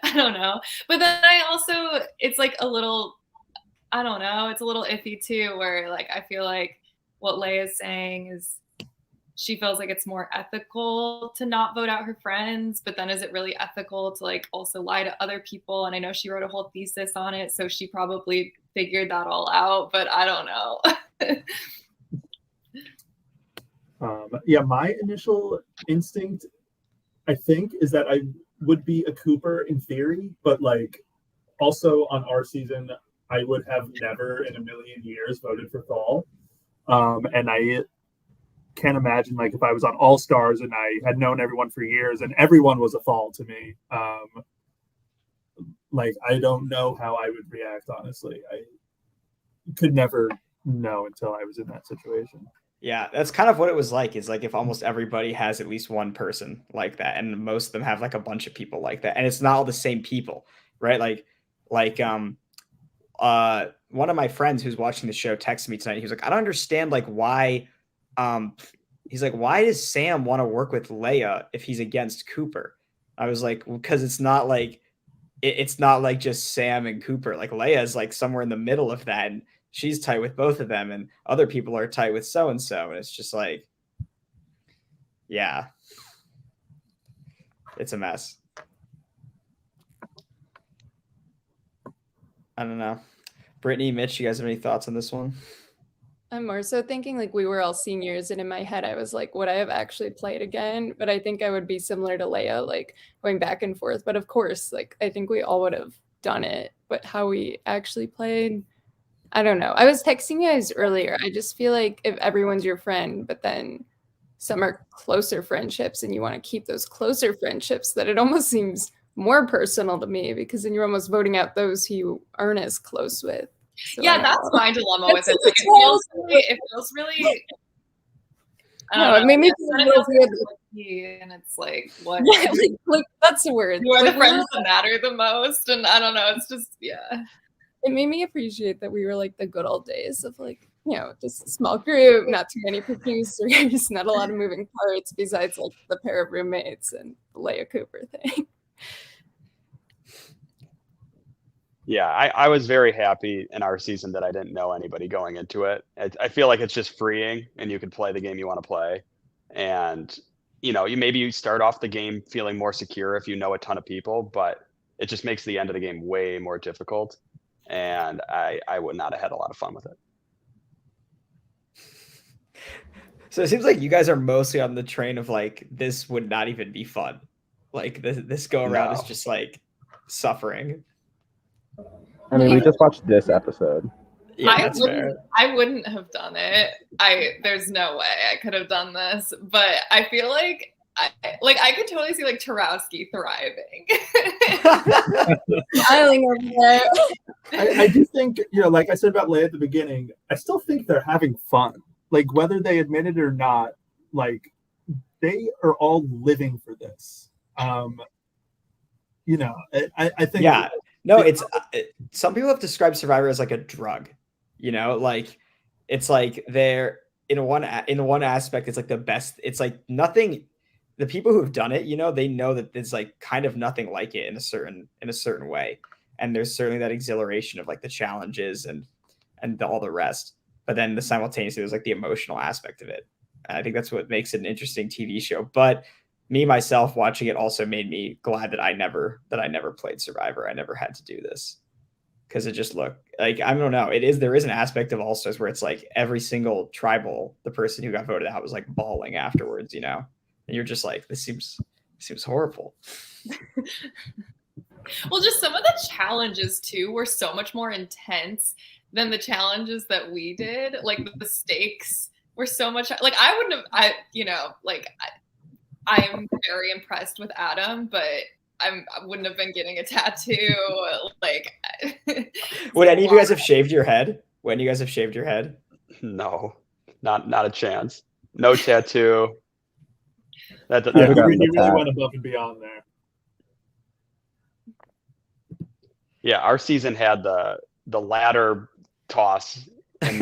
I don't know. But then it's like a little, I don't know. It's a little iffy too, where like, I feel like what Leia is saying is she feels like it's more ethical to not vote out her friends, but then is it really ethical to like also lie to other people? And I know she wrote a whole thesis on it, so she probably figured that all out, but I don't know. Yeah, my initial instinct, I think, is that I would be a Cooper in theory, but like also on our season, I would have never in a million years voted for Thal. And I can't imagine like if I was on All Stars and I had known everyone for years and everyone was a Thal to me. Like I don't know how I would react, honestly. I could never know until I was in that situation. Yeah, that's kind of what it was like. Is like if almost everybody has at least one person like that, and most of them have like a bunch of people like that, and it's not all the same people, right? One of my friends who's watching the show texted me tonight. He was like, I don't understand like why, he's like, why does Sam want to work with Leia if he's against Cooper? I was like, because it's not like just Sam and Cooper. Like Leia is like somewhere in the middle of that, and she's tight with both of them, and other people are tight with so and so, and it's just like, yeah, it's a mess. I don't know. Brittany, Mitch, you guys have any thoughts on this one? I'm more so thinking like we were all seniors, and in my head I was like, would I have actually played again? But I think I would be similar to Leia, like going back and forth. But of course, like I think we all would have done it. But how we actually played, I don't know. I was texting you guys earlier. I just feel like if everyone's your friend, but then some are closer friendships and you want to keep those closer friendships, that it almost seems more personal to me, because then you're almost voting out those who you aren't as close with. So Yeah, that's my dilemma with it. Like, it feels really. No, it made me feel it real feels weird. and it's like, what? Yeah, like that's the word. You are Like, the friends that matter the most, and I don't know. It's just, yeah. it made me appreciate that we were like the good old days of like, you know, just a small group, not too many producers, not a lot of moving parts besides like the pair of roommates and the Leia Cooper thing. Yeah, I was very happy in our season that I didn't know anybody going into it. I feel like it's just freeing, and you can play the game you want to play. And, you know, you start off the game feeling more secure if you know a ton of people, but it just makes the end of the game way more difficult. And I would not have had a lot of fun with it. So it seems like you guys are mostly on the train of like, this would not even be fun. Like this go around is just like suffering. I mean, we just watched this episode. Yeah, that's fair. I wouldn't have done it. There's no way I could have done this, but I feel like I could totally see like Tarowski thriving. Smiling over there. I do think, you know, like I said about Leia at the beginning, I still think they're having fun. Like whether they admit it or not, like they are all living for this. You know, I think. Yeah. No, it's some people have described Survivor as like a drug, you know, like it's like they're in one aspect, it's like the best. It's like nothing. The people who've done it, you know, they know that there's like kind of nothing like it in a certain way. And there's certainly that exhilaration of like the challenges and all the rest. But then simultaneously there's like the emotional aspect of it. And I think that's what makes it an interesting TV show. But me myself watching it also made me glad that I never played Survivor. I never had to do this, because it just looked like, I don't know. There is an aspect of All Stars where it's like every single tribal, the person who got voted out was like bawling afterwards, you know, and you're just like, this seems horrible. Well, just some of the challenges too were so much more intense than the challenges that we did. Like the stakes were so much like I'm very impressed with Adam, but I wouldn't have been getting a tattoo. Like, would any of you guys have shaved your head? When you guys have shaved your head? No, not a chance. No tattoo. Yeah, you really went above and beyond there. Yeah, our season had the ladder toss. And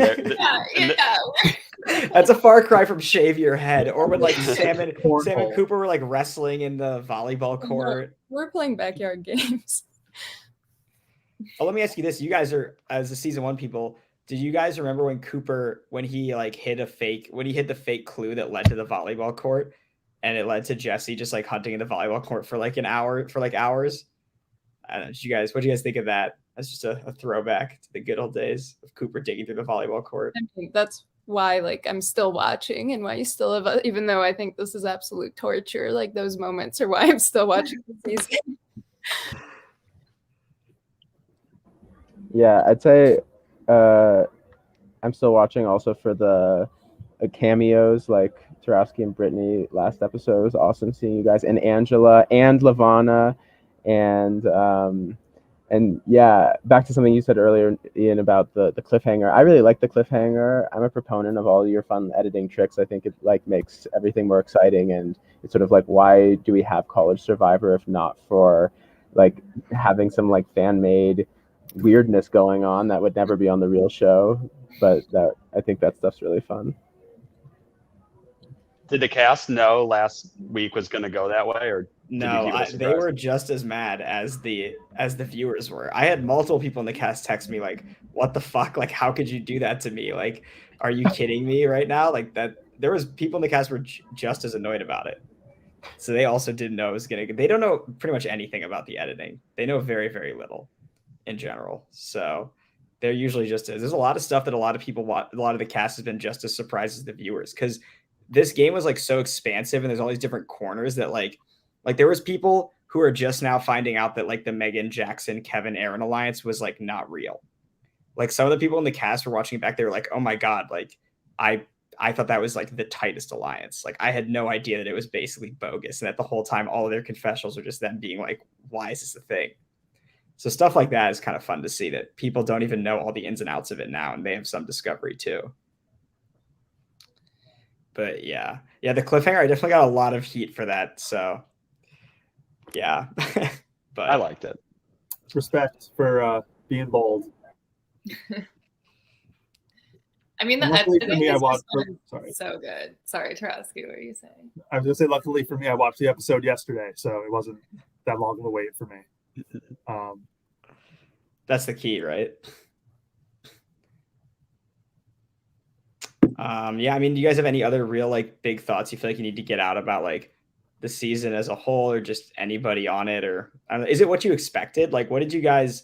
that's a far cry from shave your head, or when like Sam and Cooper were like wrestling in the volleyball court. We're playing backyard games. Oh, let me ask you this: you guys are, as the season 1 people, did you guys remember when Cooper, when he hit the fake clue that led to the volleyball court, and it led to Jesse just like hunting in the volleyball court for like hours? I don't know. What do you guys think of that? That's just a throwback to the good old days of Cooper digging through the volleyball court. I think that's why like I'm still watching, and why you still have, even though I think this is absolute torture, like those moments are why I'm still watching the season. Yeah, I'd say I'm still watching also for the cameos like Tarowski and Brittany last episode was awesome seeing you guys, and Angela and Lavana, and yeah, back to something you said earlier, Ian, about the cliffhanger. I really like the cliffhanger. I'm a proponent of all your fun editing tricks. I think it like makes everything more exciting, and it's sort of like, why do we have College Survivor if not for like having some like fan made weirdness going on that would never be on the real show? But that I think that stuff's really fun. Did the cast know last week was going to go that way, or did you No, keep it a they surprise? were just as mad as the viewers were. I had multiple people in the cast text me like, "What the fuck? Like, how could you do that to me? Like, are you kidding me right now?" Like that. There was people in the cast were just as annoyed about it. So they also didn't know it was gonna. They don't know pretty much anything about the editing. They know very, very little in general. So they're usually just as there's a lot of stuff that a lot of people want. A lot of the cast has been just as surprised as the viewers because this game was like so expansive and there's all these different corners that like there was people who are just now finding out that like the Megan, Jackson, Kevin, Aaron alliance was like not real. Like some of the people in the cast were watching it back, they were like, "Oh my god, like I I thought that was like the tightest alliance. Like I had no idea that it was basically bogus and that the whole time all of their confessionals are just them being like, why is this a thing?" So stuff like that is kind of fun to see that people don't even know all the ins and outs of it now and they have some discovery too. But yeah, the cliffhanger, I definitely got a lot of heat for that. So yeah, but I liked it. Respect for being bold. I mean, the And luckily editing for me, I is watched. just Sorry, so good. Sorry, Tarowski, what were you saying? I was gonna say, luckily for me, I watched the episode yesterday, so it wasn't that long of a wait for me. that's the key, right? Yeah, I mean, do you guys have any other real like big thoughts you feel like you need to get out about like the season as a whole, or just anybody on it, or I don't know, is it what you expected? Like, what did you guys?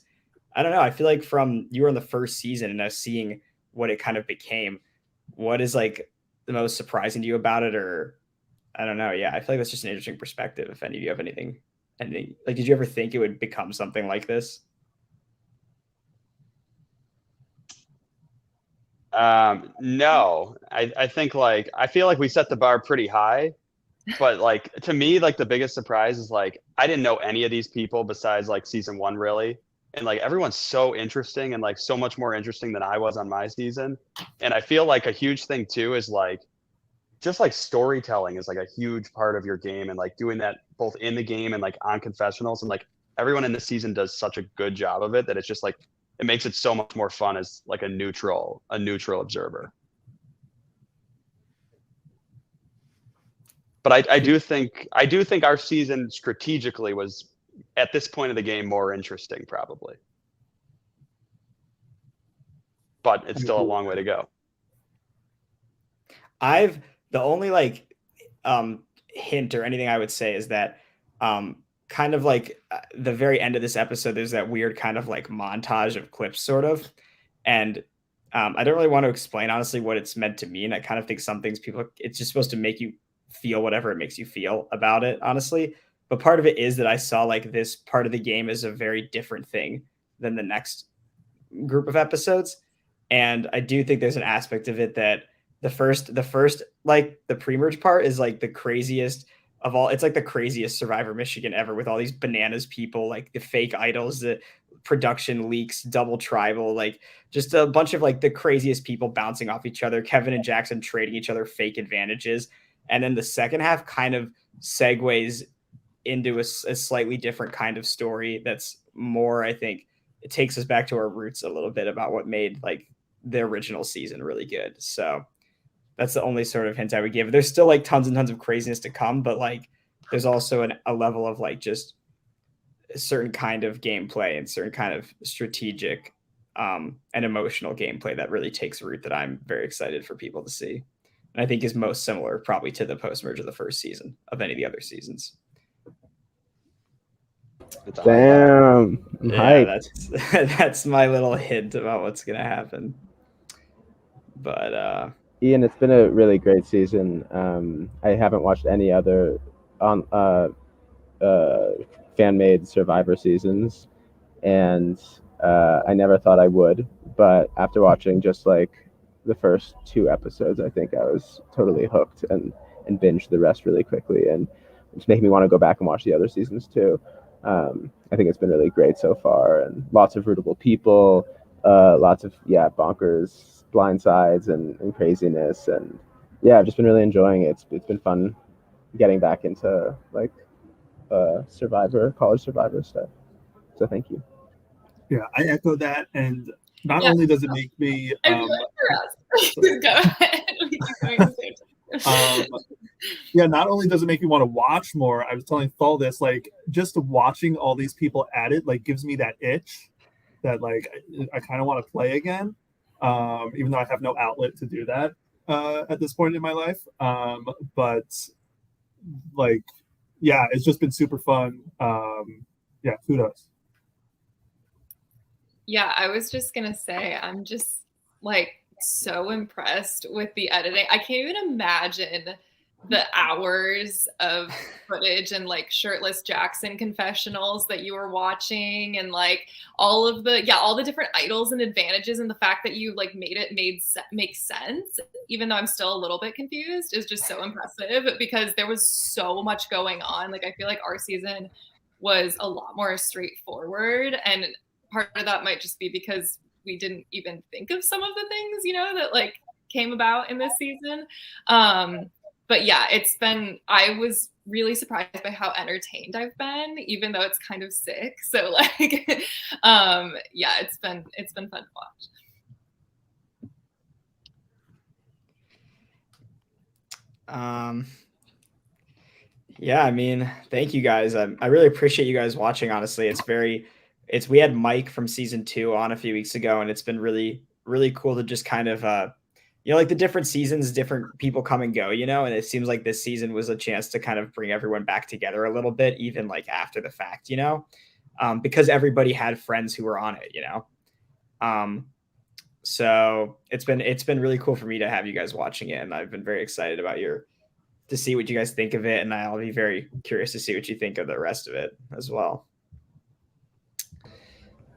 I don't know. I feel like from you were in the first season and now seeing what it kind of became, what is like the most surprising to you about it, or I don't know. Yeah, I feel like that's just an interesting perspective. If any of you have anything like, did you ever think it would become something like this? No, I think like I feel like we set the bar pretty high, but like to me, like the biggest surprise is like I didn't know any of these people besides like season one really. And like everyone's so interesting and like so much more interesting than I was on my season. And I feel like a huge thing too is like just like storytelling is like a huge part of your game and like doing that both in the game and like on confessionals, and like everyone in the season does such a good job of it that it's just like it makes it so much more fun as like a neutral observer. But I do think our season strategically was at this point of the game more interesting probably. But it's still a long way to go. The only like hint or anything I would say is that kind of like the very end of this episode, there's that weird kind of like montage of clips sort of, and I don't really want to explain honestly what it's meant to mean. I kind of think some things it's just supposed to make you feel whatever it makes you feel about it, honestly. But part of it is that I saw like this part of the game is a very different thing than the next group of episodes, and I do think there's an aspect of it that the first like the pre-merge part is like the craziest of all. It's like the craziest Survivor Michigan ever with all these bananas people, like the fake idols, the production leaks, double tribal, like just a bunch of like the craziest people bouncing off each other, Kevin and Jackson trading each other fake advantages. And then the second half kind of segues into a slightly different kind of story that's more, I think it takes us back to our roots a little bit about what made like the original season really good. So that's the only sort of hint I would give. There's still like tons and tons of craziness to come, but like there's also a level of like just a certain kind of gameplay and certain kind of strategic and emotional gameplay that really takes root that I'm very excited for people to see. And I think is most similar probably to the post-merge of the first season of any of the other seasons. Damn. Yeah, that's my little hint about what's gonna happen. But Ian, it's been a really great season. I haven't watched any other fan-made Survivor seasons, and I never thought I would, but after watching just like the first 2 episodes, I think I was totally hooked and binged the rest really quickly, and it's making me want to go back and watch the other seasons too. I think it's been really great so far, and lots of rootable people, lots of bonkers blindsides and craziness, and I've just been really enjoying it. It's been fun getting back into like college survivor stuff. So thank you. Yeah, I echo that, and not Yeah. only does it make me I feel like for us. Go ahead. We keep going the same time. not only does it make me want to watch more, I was telling Thal this, like just watching all these people at it like gives me that itch that like I kind of want to play again, even though I have no outlet to do that at this point in my life. But like, yeah, it's just been super fun. Kudos. Yeah, I was just gonna say, I'm just like so impressed with the editing. I can't even imagine the hours of footage and like shirtless Jackson confessionals that you were watching, and like all the different idols and advantages, and the fact that you like made it make sense, even though I'm still a little bit confused, is just so impressive because there was so much going on. Like I feel like our season was a lot more straightforward, and part of that might just be because we didn't even think of some of the things, that like came about in this season. But yeah, I was really surprised by how entertained I've been, even though it's kind of sick. So like, it's been fun to watch. I mean, thank you guys. I really appreciate you guys watching. Honestly, we had Mike from season 2 on a few weeks ago, and it's been really, really cool to just kind of, like the different seasons, different people come and go, and it seems like this season was a chance to kind of bring everyone back together a little bit, even like after the fact, because everybody had friends who were on it, so it's been really cool for me to have you guys watching it, and I've been very excited about to see what you guys think of it, and I'll be very curious to see what you think of the rest of it as well.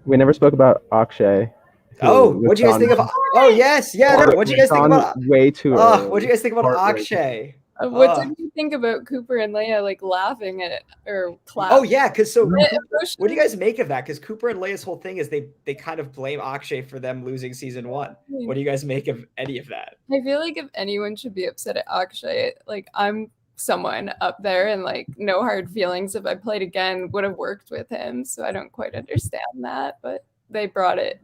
We never spoke about Akshay. Oh, what do you guys think of? Oh, yes, what do you guys think about? Way too early. What do you guys think about Akshay? What did you think about Cooper and Leia like laughing at or clapping? Oh yeah, because what do you guys make of that? Because Cooper and Leia's whole thing is they kind of blame Akshay for them losing season 1. What do you guys make of any of that? I feel like if anyone should be upset at Akshay, like I'm someone up there, and like no hard feelings. If I played again, would have worked with him. So I don't quite understand that, but they brought it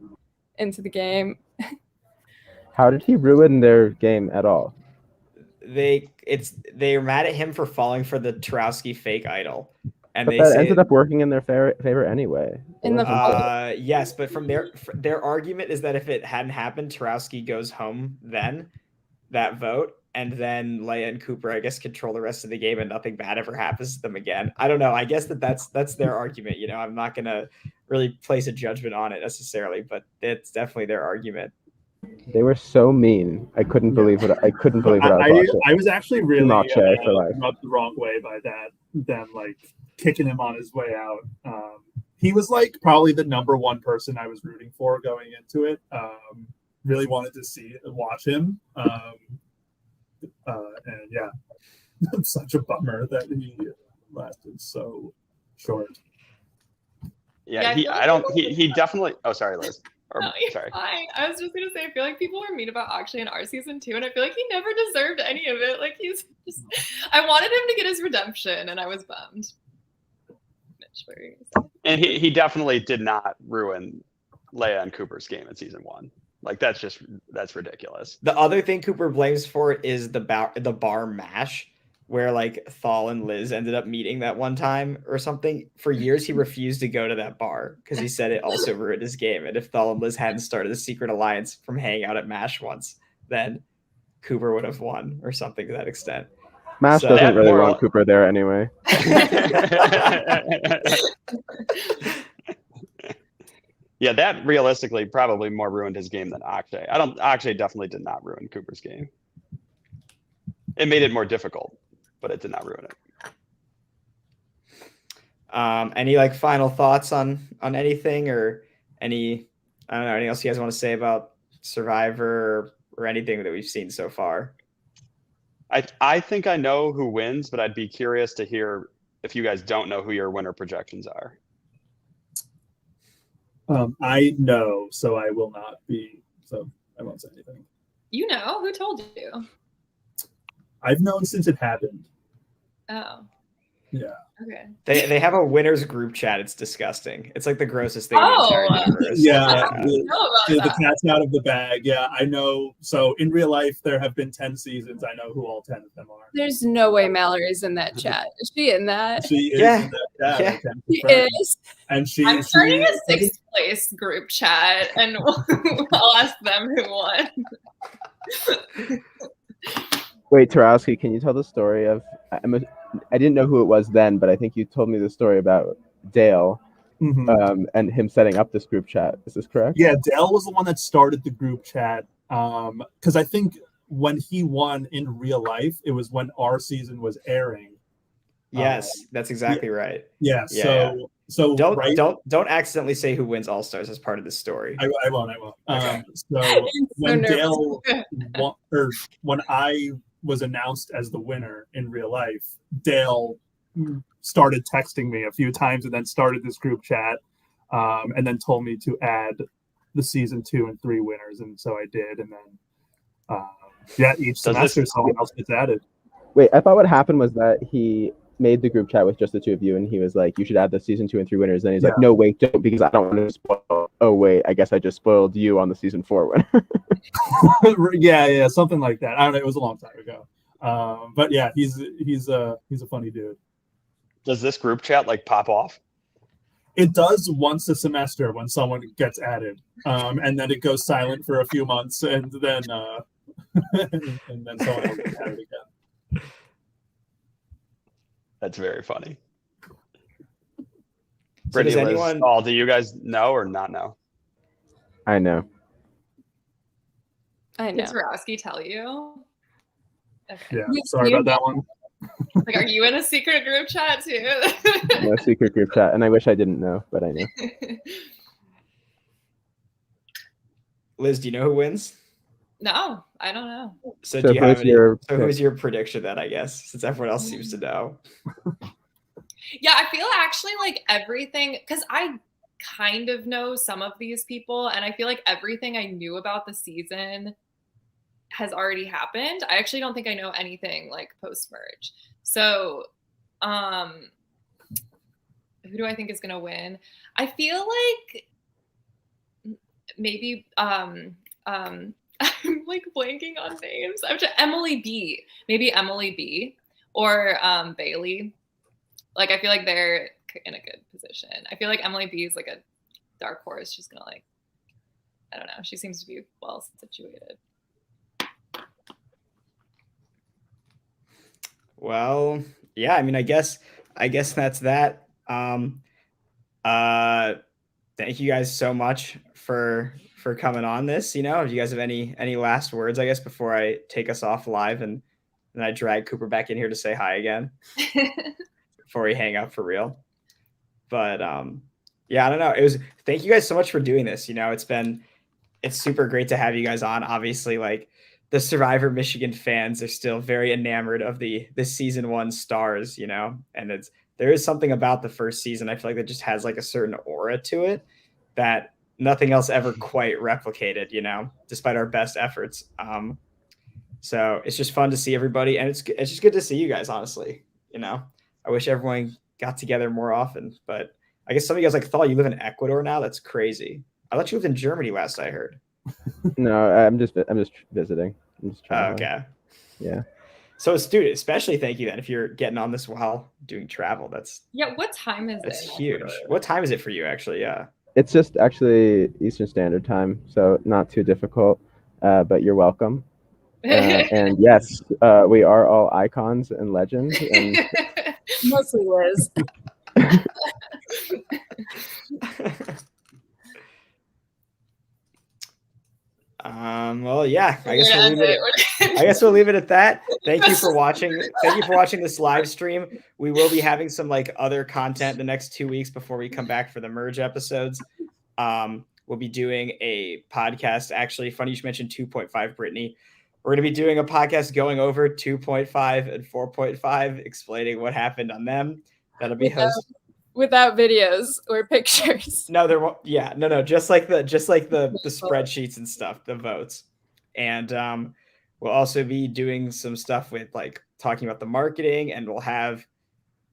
into the game. How did he ruin their game at all? They're mad at him for falling for the Tarowski fake idol, and but that ended up working in their favor anyway. Yes, but from their argument is that if it hadn't happened, Tarowski goes home then that vote, and then Leia and Cooper, I guess, control the rest of the game, and nothing bad ever happens to them again. I don't know. I guess that's their argument. I'm not gonna really place a judgment on it necessarily, but it's definitely their argument. They were so mean. I couldn't believe it. I couldn't believe it. I was actually really rubbed the wrong way by that. Them like kicking him on his way out. He was like probably the number one person I was rooting for going into it. Really wanted to watch him. And yeah, it's such a bummer that he lasted so short. Yeah, he definitely. Oh, sorry, Liz. No, sorry. Fine. I was just gonna say, I feel like people were mean about Akshay in our season 2, and I feel like he never deserved any of it. Like I wanted him to get his redemption, and I was bummed. And he definitely did not ruin Leia and Cooper's game in season 1. Like that's ridiculous. The other thing Cooper blames for it is the bar mash, where like Thal and Liz ended up meeting that one time or something. For years, he refused to go to that bar because he said it also ruined his game. And if Thal and Liz hadn't started a secret alliance from hanging out at MASH once, then Cooper would have won or something to that extent. MASH doesn't really want Cooper there anyway. Yeah, that realistically probably more ruined his game than Akshay. Akshay definitely did not ruin Cooper's game. It made it more difficult, but it did not ruin it. Any like final thoughts on anything or any, I don't know, anything else you guys want to say about Survivor or anything that we've seen so far? I think I know who wins, but I'd be curious to hear if you guys don't know who your winner projections are. I know, so I will not be. So I won't say anything. You know, who told you? I've known since it happened. Oh, Yeah. okay. They have a winners group chat. It's disgusting. It's like the grossest thing in the Oh. entire universe. Yeah. I didn't know about The that. cat's out of the bag. Yeah, I know. So in real life, there have been 10 seasons. I know who all 10 of them are. There's no way Mallory's in that chat. Is she in that? She is Yeah. in that chat. Yeah. I can She confirm. is. And she. I'm starting a she- sixth place group chat, and I'll ask them who won. Wait, Tarowski, can you tell the story of? I didn't know who it was then, but I think you told me the story about Dale Mhm. and him setting up this group chat. Is this correct? Yeah, Dale was the one that started the group chat. Because I think when he won in real life, it was when our season was airing. Yes, that's exactly right. Yeah. Yeah, So Don't right. don't accidentally say who wins All Stars as part of this story. I won't. I won't. Okay. So when nervous. Dale won, or when I was announced as the winner in real life, Dale started texting me a few times and then started this group chat, and then told me to add the season 2 and 3 winners, and so I did, and then each semester someone else gets added. Wait, I thought what happened was that he made the group chat with just the two of you, and he was like, "You should add the season 2 and 3 winners." Then he's like, "No, wait, don't, because I don't want to spoil." Oh wait, I guess I just spoiled you on the season 4 winner. yeah, something like that. I don't know. It was a long time ago. But yeah, he's a funny dude. Does this group chat like pop off? It does once a semester when someone gets added, and then it goes silent for a few months, and then and then someone else gets added again. That's very funny. So Brittany, does Liz, anyone? Paul, do you guys know or not know? I know. I know. Did Tarowski tell you? Okay. Yeah, You- sorry you- about that one. Like, are you in a secret group chat too? No secret group chat, and I wish I didn't know, but I know. Liz, do you know who wins? No, I don't know. So So do you have who's any? your So who's your prediction then? I guess since everyone else seems to know. Yeah, I feel actually like everything, because I kind of know some of these people, and I feel like everything I knew about the season has already happened. I actually don't think I know anything like post merge. So, who do I think is gonna win? I feel like maybe I'm like blanking on names. Emily B. Maybe Emily B. or Bailey. Like, I feel like they're in a good position. I feel like Emily B is like a dark horse. She's gonna like, I don't know. She seems to be well situated. Well, yeah. I mean, I guess that's that. Thank you guys so much for coming on this. You know, do you guys have any last words? I guess before I take us off live and I drag Cooper back in here to say hi again before we hang up for real. But yeah, I don't know. Thank you guys so much for doing this. You know, it's super great to have you guys on. Obviously, like the Survivor Michigan fans are still very enamored of the season 1 stars, you know, and there is something about the first season. I feel like that just has like a certain aura to it that nothing else ever quite replicated, you know, despite our best efforts. So it's just fun to see everybody, and it's just good to see you guys, honestly. You know, I wish everyone got together more often, but I guess some of you guys like thought you live in Ecuador now. That's crazy. I thought you lived in Germany last I heard. No, I'm just visiting. I'm just Oh, trying. okay. Yeah. So, dude, especially thank you then if you're getting on this while doing travel. That's Yeah, what time is that's it? huge. What time is it for you, actually? Yeah. It's just actually Eastern Standard Time, so not too difficult. But you're welcome. And yes, we are all icons and legends. And Mostly Liz. Well, yeah. I guess We're we'll gonna leave end it. I guess we'll leave it at that. Thank you for watching. Thank you for watching this live stream. We will be having some like other content the next 2 weeks before we come back for the merge episodes. we'll be doing a podcast. Actually, funny you should mention 2.5, Brittany. We're going to be doing a podcast going over 2.5 and 4.5, explaining what happened on them. That'll be hosted without videos or pictures. No, there won't. Yeah, no, just like the spreadsheets and stuff, the votes, and we'll also be doing some stuff with like talking about the marketing, and we'll have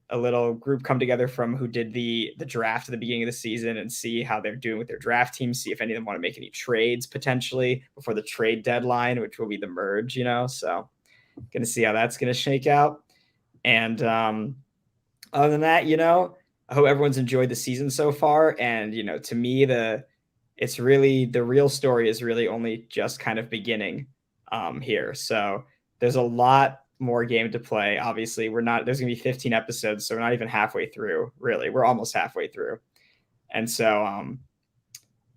a little group come together from who did the draft at the beginning of the season and see how they're doing with their draft team, see if any of them want to make any trades potentially before the trade deadline, which will be the merge, so gonna see how that's gonna shake out. And other than that, I hope everyone's enjoyed the season so far. And, to me, the real story is really only just kind of beginning here. So there's a lot more game to play. Obviously, there's going to be 15 episodes, so we're not even halfway through, really. We're almost halfway through. And so,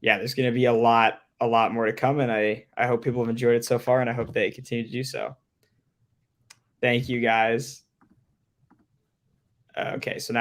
there's going to be a lot more to come. And I hope people have enjoyed it so far, and I hope they continue to do so. Thank you, guys. Okay, so now